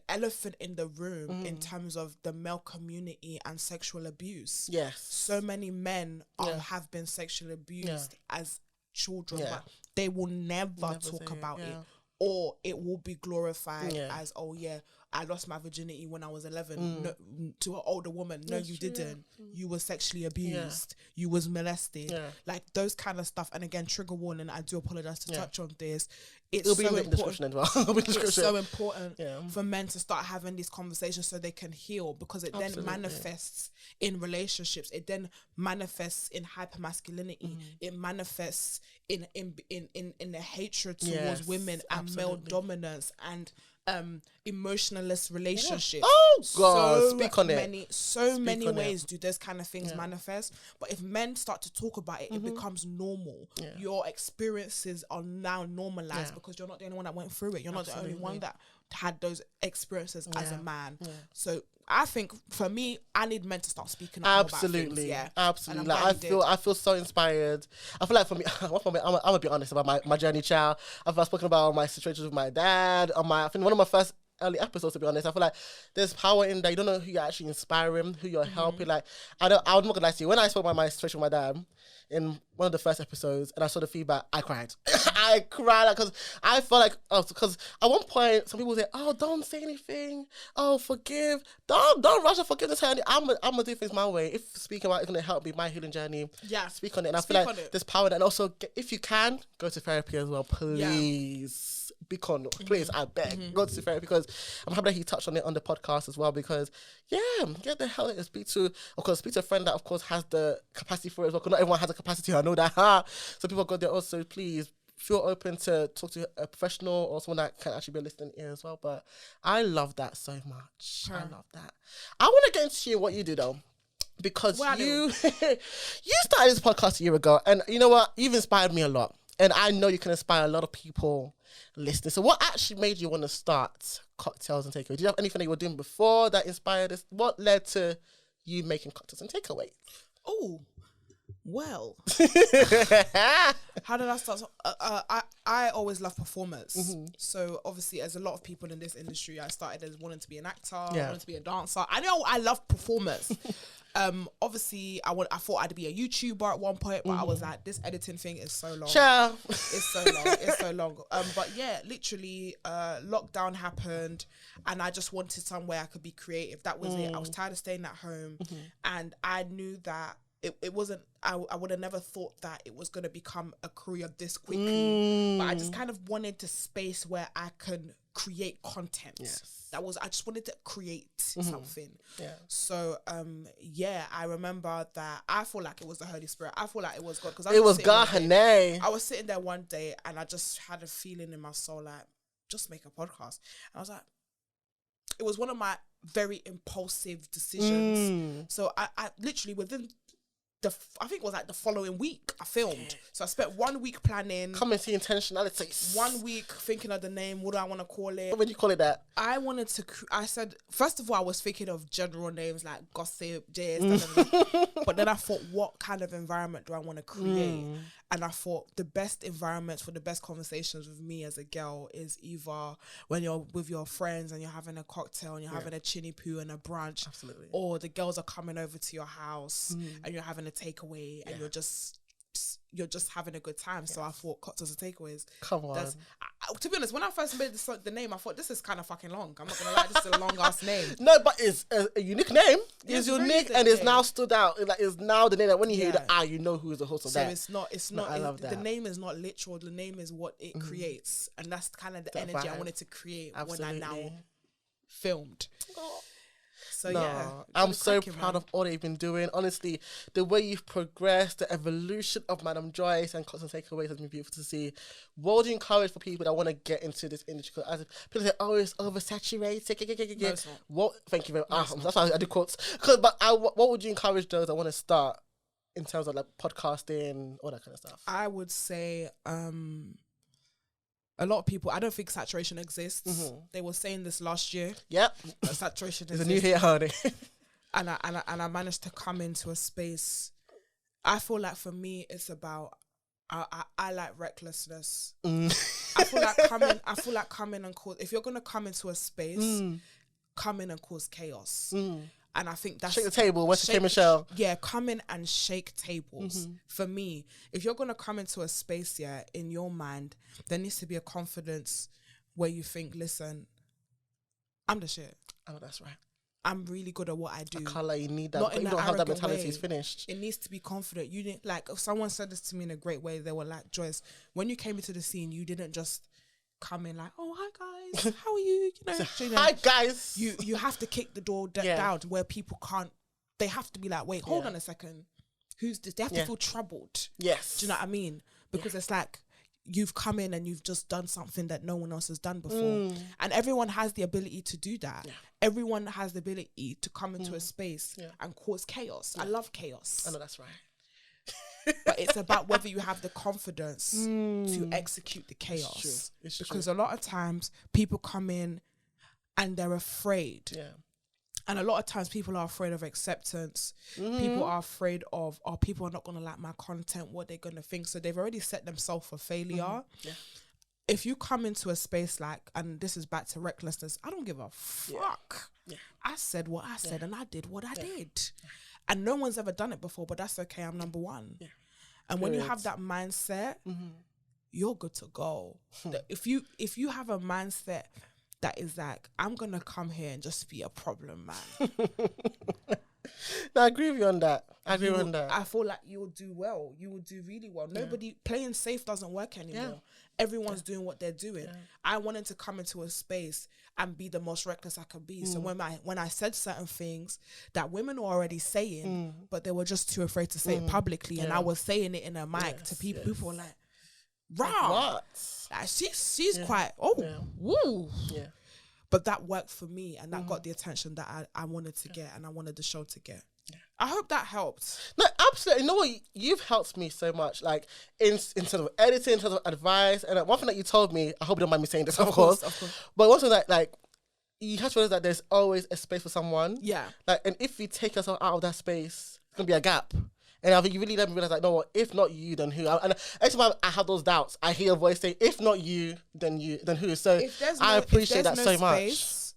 elephant in the room in terms of the male community and sexual abuse. Yes. So many men have been sexually abused as children, but they will never talk about it. Or it will be glorified as, I lost my virginity when I was 11 to an older woman. No, you didn't. You were sexually abused. You was molested. Like those kind of stuff. And again, trigger warning, I do apologize to touch on this. It'll be in the description as well. It's so important for men to start having these conversations so they can heal, because it then manifests in relationships. It then manifests in hypermasculinity. It manifests in the hatred towards women and male dominance and emotionless relationships. Oh God, speak on it. So many ways do those kind of things manifest. But if men start to talk about it, it becomes normal. Your experiences are now normalized because you're not the only one that went through it. You're not the only one that had those experiences as a man. So I think for me, I need men to start speaking up about things. Absolutely. Like, I feel so inspired. I feel like for me, I'm gonna be honest about my journey, child. I've spoken about my situations with my dad. I think one of my first early episodes, to be honest, I feel like there's power in that. You don't know who you're actually inspiring, who you're helping. Like, I'm not gonna lie to you. When I spoke about my situation with my dad in one of the first episodes and I saw the feedback, I cried. I cried, like, because I felt like, because at one point some people say, don't say anything, forgive, don't rush to forgiveness, honey. I'm gonna do things my way. If speaking about it's gonna help me, my healing journey, speak on it. And I feel like there's power in that. And also, if you can, go to therapy as well, please. Please, I beg, go to therapy, because I'm happy that he touched on it on the podcast as well, because get the hell and speak to a friend that of course has the capacity for it as well, because not everyone has the capacity, I know that. So people go there also, please feel open to talk to a professional or someone that can actually be a listening ear as well. But I love that so much. I love that. I want to get into what you do though, because you you started this podcast a year ago, and you know what? You've inspired me a lot, and I know you can inspire a lot of people listening. So what actually made you want to start Cocktails and Takeaways? Did you have anything that you were doing before that inspired this? What led to you making Cocktails and Takeaways? Oh, well, how did I start? So, I always love performance. So obviously, as a lot of people in this industry, I started as wanting to be an actor, wanting to be a dancer. I know I love performance. Obviously, I thought I'd be a YouTuber at one point, but I was like, this editing thing is so long. It's so long. It's so long. But yeah, literally, lockdown happened, and I just wanted somewhere I could be creative. That was it. I was tired of staying at home, and I knew that it wasn't. I would have never thought that it was going to become a career this quickly. But I just kind of wanted the space where I can create content. I just wanted to create something. So I remember that I feel like it was the Holy Spirit. I feel like it was God, because it was God. I was sitting there one day and I just had a feeling in my soul like, just make a podcast. And I was like, it was one of my very impulsive decisions. So I literally within I think it was like the following week I filmed. So I spent 1 week planning. Come and see intentionality. 1 week thinking of the name. What do I want to call it? What would you call it that? I wanted to, I said, first of all, I was thinking of general names like Gossip, JS, but then I thought, what kind of environment do I want to create? And I thought the best environments for the best conversations with me as a girl is either when you're with your friends and you're having a cocktail and you're having a chinny poo and a brunch. Absolutely. Or the girls are coming over to your house and you're having a takeaway and you're just having a good time. So I thought Cocktails and Takeaways. Come on. To be honest, when I first made the name, I thought this is kind of fucking long. I'm not gonna lie, this is a long ass name. No, but it's a unique name. It's unique and it's now stood out. It's now the name that when you hear that, you know who is the host of that. So it's not. I love that. The name is not literal. The name is what it creates, and that's kind of the energy I wanted to create when I now filmed. So I'm so proud of all that you've been doing. Honestly, the way you've progressed, the evolution of Madam Joyce and Cocktails and Takeaways has been beautiful to see. What would you encourage for people that want to get into this industry? Because people say, "Oh, it's oversaturated." No, it's not. What? Thank you very much. That's why I did quotes. But what would you encourage those that want to start in terms of like podcasting, all that kind of stuff? I would say, a lot of people, I don't think saturation exists. They were saying this last year. Yep. Saturation exists. There's a new hit, honey. and I managed to come into a space. I feel like for me, it's about, I like recklessness. I feel like coming and cause, if you're going to come into a space, come in and cause chaos. And I think that's... Shake the table. Where's the Michelle? Yeah, come in and shake tables. For me, if you're going to come into a space, in your mind, there needs to be a confidence where you think, listen, I'm the shit. Oh, that's right. I'm really good at what I do. I can't let you need that. Not but in you an don't have that arrogant mentality, way. it's finished. It needs to be confident. You didn't, like, if someone said this to me in a great way, they were like, Joyce, when you came into the scene, you didn't just come in like, oh, hi guys, how are you? Hi guys. You have to kick the door down to where people can't. They have to be like, wait, hold on a second. Who's this? They have to feel troubled. Yes. Do you know what I mean? Because it's like you've come in and you've just done something that no one else has done before, and everyone has the ability to do that. Everyone has the ability to come into a space and cause chaos. I love chaos. I know that's right. But it's about whether you have the confidence to execute the chaos. It's because true. a lot of times people come in and they're afraid. Yeah. And a lot of times people are afraid of acceptance. People are afraid of, people are not going to like my content, what they're going to think. So they've already set themselves for failure. Yeah. If you come into a space like, and this is back to recklessness, I don't give a fuck. Yeah. I said what I said and I did what I did. And no one's ever done it before, but that's okay. I'm number one. Yeah. And when you have that mindset, you're good to go. If you have a mindset that is like, I'm going to come here and just be a problem, man. No, I agree with you on that. I feel like you will do well. You will do really well. Nobody, playing safe doesn't work anymore. Yeah. Everyone's doing what they're doing. Yeah. I wanted to come into a space and be the most reckless I could be. So when I said certain things that women were already saying, but they were just too afraid to say it publicly, and I was saying it in a mic to people, people were like, Rah. What? Like she's quite Yeah. woo. Yeah. But that worked for me, and that got the attention that I wanted to get, and I wanted the show to get. Yeah. I hope that helped. No, absolutely. You know what? You've helped me so much, like in terms of editing, in terms of advice, and one thing that you told me. I hope you don't mind me saying this, of course. But one thing that like you have to realize that there's always a space for someone. Yeah. Like, and if we take yourself out of that space, it's gonna be a gap. And I think you really let me realize, like, no, what? If not you, then who? And every time I have those doubts, I hear a voice say, "If not you, then who?" So I appreciate that so much.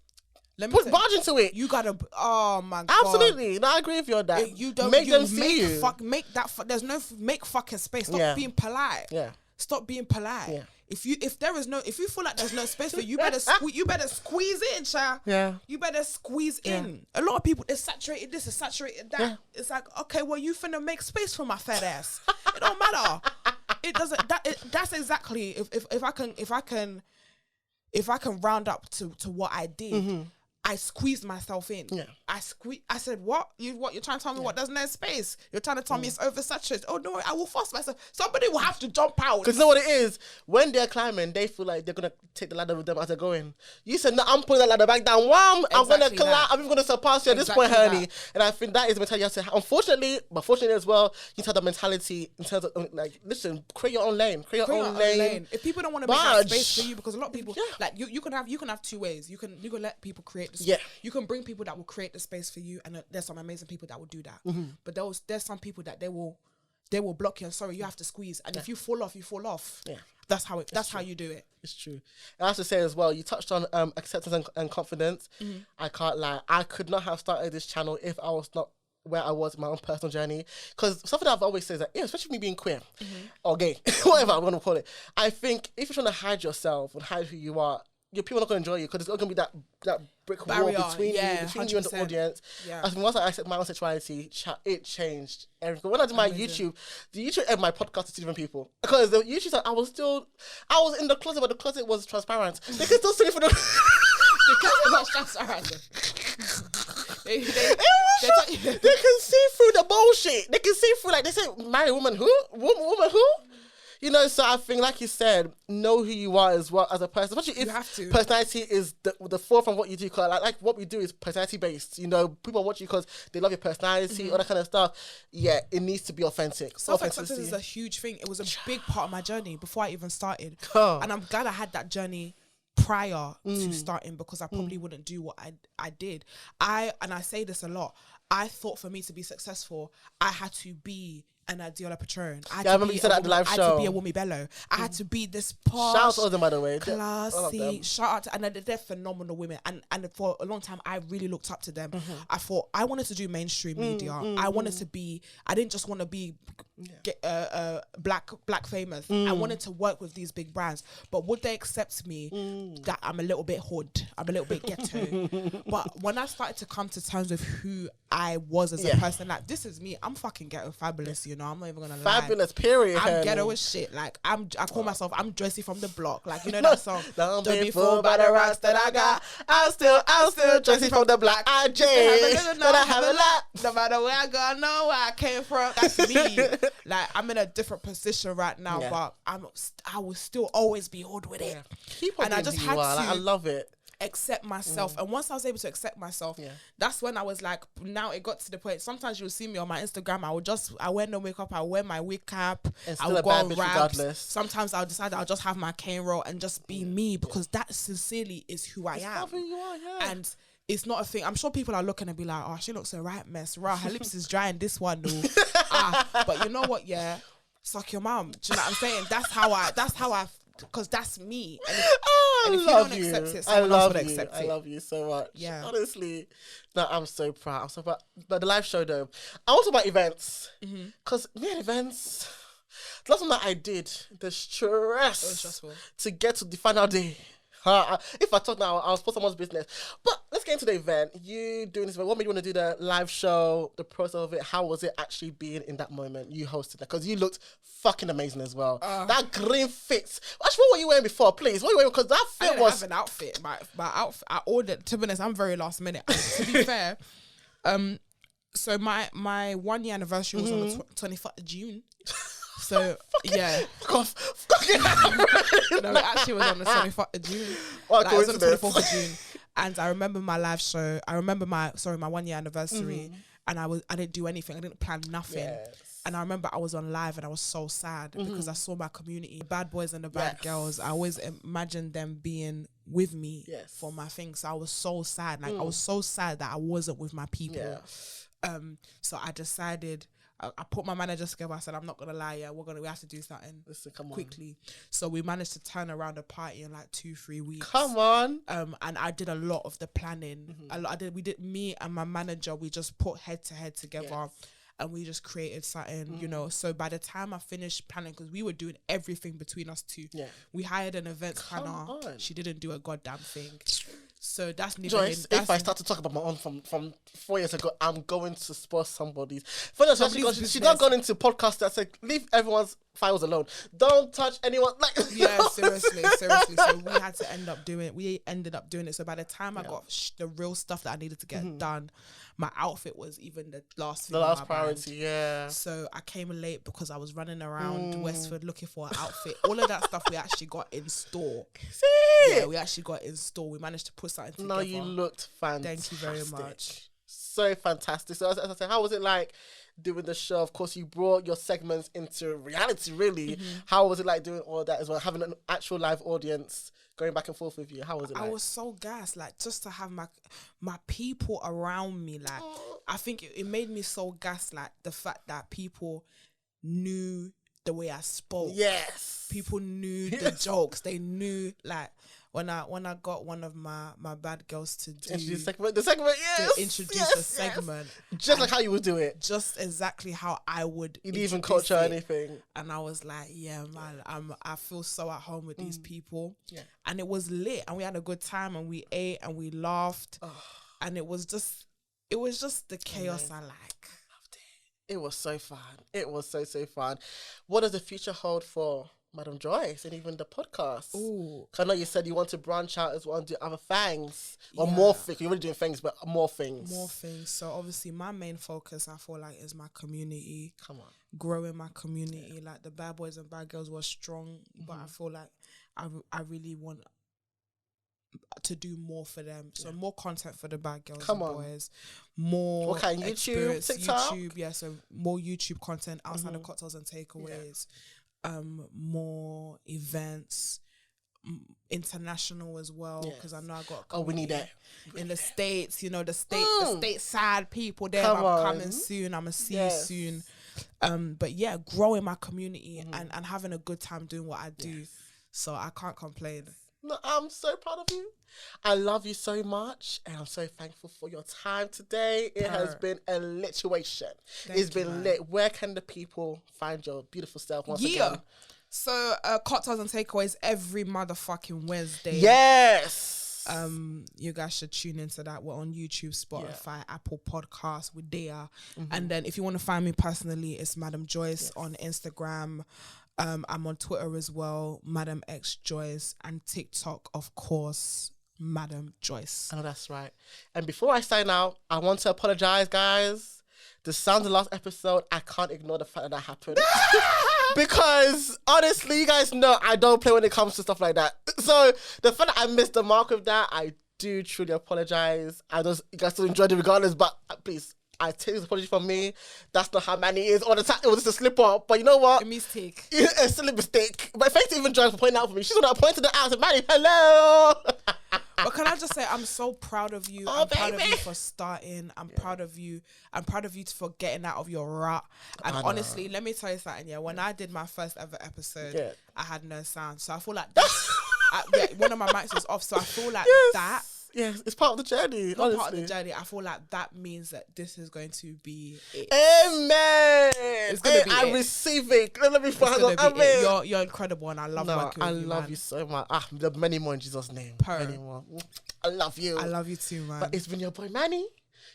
Let me put barge into it. You gotta. Oh my god. Absolutely. No, I agree with you on that. You don't make them see you. There's no make fucking space. Stop being polite. Yeah. Stop being polite. Yeah. If you feel like there's no space for you, you better squeeze in, child. Yeah. You better squeeze in. A lot of people, it's saturated this, it's saturated that. Yeah. It's like, okay, well, you finna make space for my fat ass. It don't matter. It doesn't. That's exactly if I can round up to what I did. Mm-hmm. I squeezed myself in. Yeah. I said, what? You're trying to tell me what? There's no space. You're trying to tell me it's oversaturated. Oh no, I will force myself. Somebody will have to jump out. Because you know what it is? When they're climbing, they feel like they're gonna take the ladder with them as they're going. You said, no, I'm putting that ladder back down. Wham! I'm gonna climb. I'm gonna surpass you at this point, honey. And I think that is the mentality you have to have. Unfortunately, but fortunately as well, you need to have that mentality in terms of like, listen, create your own lane. Create your own lane. If people don't want to make that space for you, because a lot of people like you can have two ways. You can let people create the space. Yeah. You can bring people that will create the space for you, and there's some amazing people that will do that. Mm-hmm. But there's some people that they will block you and sorry, you have to squeeze. And if you fall off, you fall off. Yeah. That's how you do it. It's true. I have to say as well, you touched on acceptance and confidence. Mm-hmm. I can't lie. I could not have started this channel if I was not where I was in my own personal journey. Because something I've always said is that, especially me being queer or gay, whatever I'm going to call it, I think if you're trying to hide yourself and hide who you are, your people are not going to enjoy you because there's not going to be that brick barrier wall between you and the audience. Yeah. I think once I accepted my own sexuality, it changed everything. When I did my YouTube, the YouTube and my podcast to different people. Because the YouTube said I was in the closet, but the closet was transparent. They can still see for the closet was transparent. They can see through the bullshit. They can see through, like they say, married woman who? Woman who? You know, so I think, like you said, know who you are as well as a person. Especially if personality is the forefront of what you do. Cause like what we do is personality based. You know, people watch you because they love your personality, all that kind of stuff. Yeah, it needs to be authentic. Self-acceptance is a huge thing. It was a big part of my journey before I even started. And I'm glad I had that journey prior to starting, because I probably wouldn't do what I did. I say this a lot. I thought for me to be successful, I had to be an Adiola Patron. I remember you said that at the live show. I had to be a Wumi Bello. I had to be this posh, shout out to them, by the way, classy. Shout out to, and they're phenomenal women. And for a long time, I really looked up to them. I thought I wanted to do mainstream media. I wanted to be. I didn't just want to be black famous. I wanted to work with these big brands. But would they accept me that I'm a little bit hood? I'm a little bit ghetto. But when I started to come to terms with who I was as a person, like, this is me. I'm fucking ghetto fabulous, you know. I'm not even gonna lie. Fabulous, period. I'm ghetto as shit. Like, I call myself, I'm Joyce from the block. Like, you know that song? Don't be fooled by the rocks that I got. I'm still Joyce from the block. I changed, but I have a lot. No matter where I go, I know where I came from. That's me. Like, I'm in a different position right now, but I will still always be hood with it. Keep on, and I just had to. Like, I love it. Accept myself, and once I was able to accept myself, that's when I was like, now it got to the point. Sometimes you'll see me on my Instagram, I wear no makeup, I wear my wig cap, I will go on raps. Sometimes I'll decide I'll just have my cane roll and just be me, because that sincerely is who I am. Who you are, and it's not a thing. I'm sure people are looking and be like, oh, she looks a right mess. Rah, her lips is drying this one, no. But you know what? Yeah, suck your mum. Do you know what I'm saying? That's how I. Because that's me. And if you don't accept it, someone else would accept it. I love you so much. Yeah. Honestly. No, I'm so proud. But the live show though, I want to talk about events. Because events, the last one that I did, the stress. It was stressful. To get to the final day. If I talk now, I'll spoil someone's business. But let's get into the event. You doing this event. What made you want to do the live show, the process of it? How was it actually being in that moment? You hosted that because you looked fucking amazing as well. That green fit. Actually, what were you wearing before, please? What were you wearing? Because that fit was... I didn't have an outfit. My outfit, I ordered, to be honest, I'm very last minute. To be fair, so my 1 year anniversary was on the 24th of June. So yeah, Fuck off. no, it actually was on the 24th of June. What Like, it was on the coincidence. 24th of June, and I remember my live show. I remember my 1 year anniversary, and I didn't do anything. I didn't plan nothing. Yes. And I remember I was on live and I was so sad because I saw my community, the bad boys and the bad girls. I always imagined them being with me for my thing. So I was so sad. Like I was so sad that I wasn't with my people. Yeah. So I decided, I put my manager together. I said, I'm not gonna lie, we have to do something quickly. So we managed to turn around the party in like 2-3 weeks. Come on. And I did a lot of the planning. Me and my manager, we just put head to head together. And we just created something, you know. So by the time I finished planning, because we were doing everything between us two, we hired an events planner. She didn't do a goddamn thing. So that's Joyce, if I start to talk about my own from 4 years ago, I'm going to spoil somebody's. She's not gone into podcasts that say, leave everyone's files alone. Don't touch anyone. Like, yeah, seriously. So we ended up doing it. So by the time I got the real stuff that I needed to get done, my outfit was even the last thing. The last priority, yeah. So I came late because I was running around Westford looking for an outfit. All of that stuff we actually got in store. Yeah, we actually got in store. We managed to put something together. No, you looked fantastic. Thank you very much. So fantastic. So as I said, how was it like doing the show? Of course, you brought your segments into reality, really. How was it like doing all that as well? Having an actual live audience going back and forth with you. How was it like? I was so gassed, like, just to have my people around me. Like, I think it made me so gassed, like, the fact that people knew the way I spoke. Yes. People knew the jokes. They knew, like, when I got one of my bad girls to do the segment, yes. To introduce the segment. Just like how you would do it. Just exactly how I would. You didn't even coach or anything. And I was like, yeah, man, I feel so at home with these people. Yeah. And it was lit, and we had a good time, and we ate and we laughed. And it was just the chaos I like. It was so fun. It was so fun. What does the future hold for Madam Joyce and even the podcast? Ooh. I know you said you want to branch out as well and do other things. Or more things. You're already doing things, but more things. More things. So obviously my main focus, I feel like, is my community. Come on. Growing my community. Yeah. Like the bad boys and bad girls were strong, but I feel like I really want to do more for them. So more content for the bad girls and boys. More what kind? YouTube, TikTok? YouTube, yeah. So more YouTube content outside of cocktails and takeaways. More events, international as well, because I know I got we need that in the States, you know, the stateside people there. I'm coming soon. I'm gonna see you soon. But yeah, growing my community and having a good time doing what I do. So I can't complain. No, I'm so proud of you. I love you so much, and I'm so thankful for your time today. It has been a lituation. It's been lit. Where can the people find your beautiful self once again? So cocktails and takeaways every motherfucking Wednesday. Yes. You guys should tune into that. We're on YouTube, Spotify, Apple Podcasts. We're there. And then if you want to find me personally, it's Madam Joyce on Instagram. I'm on Twitter as well, Madam X Joyce, and TikTok, of course, Madam Joyce. Oh, that's right. And before I sign out, I want to apologize, guys. The sound of the last episode, I can't ignore the fact that happened. Because, honestly, you guys know I don't play when it comes to stuff like that. So, the fact that I missed the mark with that, I do truly apologize. You guys still enjoyed it regardless, but please, I take this apology from me. That's not how Manny is all the time. It was just a slip up. But you know what? A mistake. It's still a mistake. But thanks to even Joyce for pointing out for me. She's the one that pointed it out. I said, Manny, hello. But can I just say, I'm so proud of you. I'm proud of you for starting. I'm proud of you. I'm proud of you for getting out of your rut. And honestly, let me tell you something. Yeah, when I did my first ever episode, I had no sound. So I feel like that's, one of my mics was off. So I feel like that. Yes, it's part of the journey. Honestly. Part of the journey. I feel like that means that this is going to be it. Amen. It's gonna be I receive it. Let me find out. You're incredible, and I love working with you. I love you so much. There are many more in Jesus' name. Many more. I love you. I love you too, man. But it's been your boy Manny.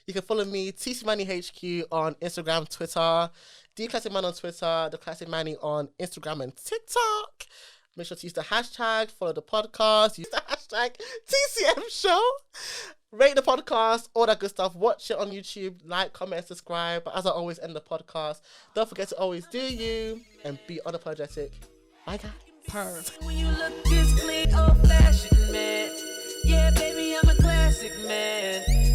You can follow me, TCMannyHQ on Instagram, Twitter, TheClassicManny on Twitter, The Classic Manny on Instagram and TikTok. Make sure to use the hashtag, follow the podcast, use the hashtag TCM Show. Rate the podcast, all that good stuff. Watch it on YouTube. Like, comment, subscribe. But as I always end the podcast, don't forget to always do you and be unapologetic. Bye, guys. Purr. When you look this clean, old fashioned man. Yeah, baby, I'm a classic man.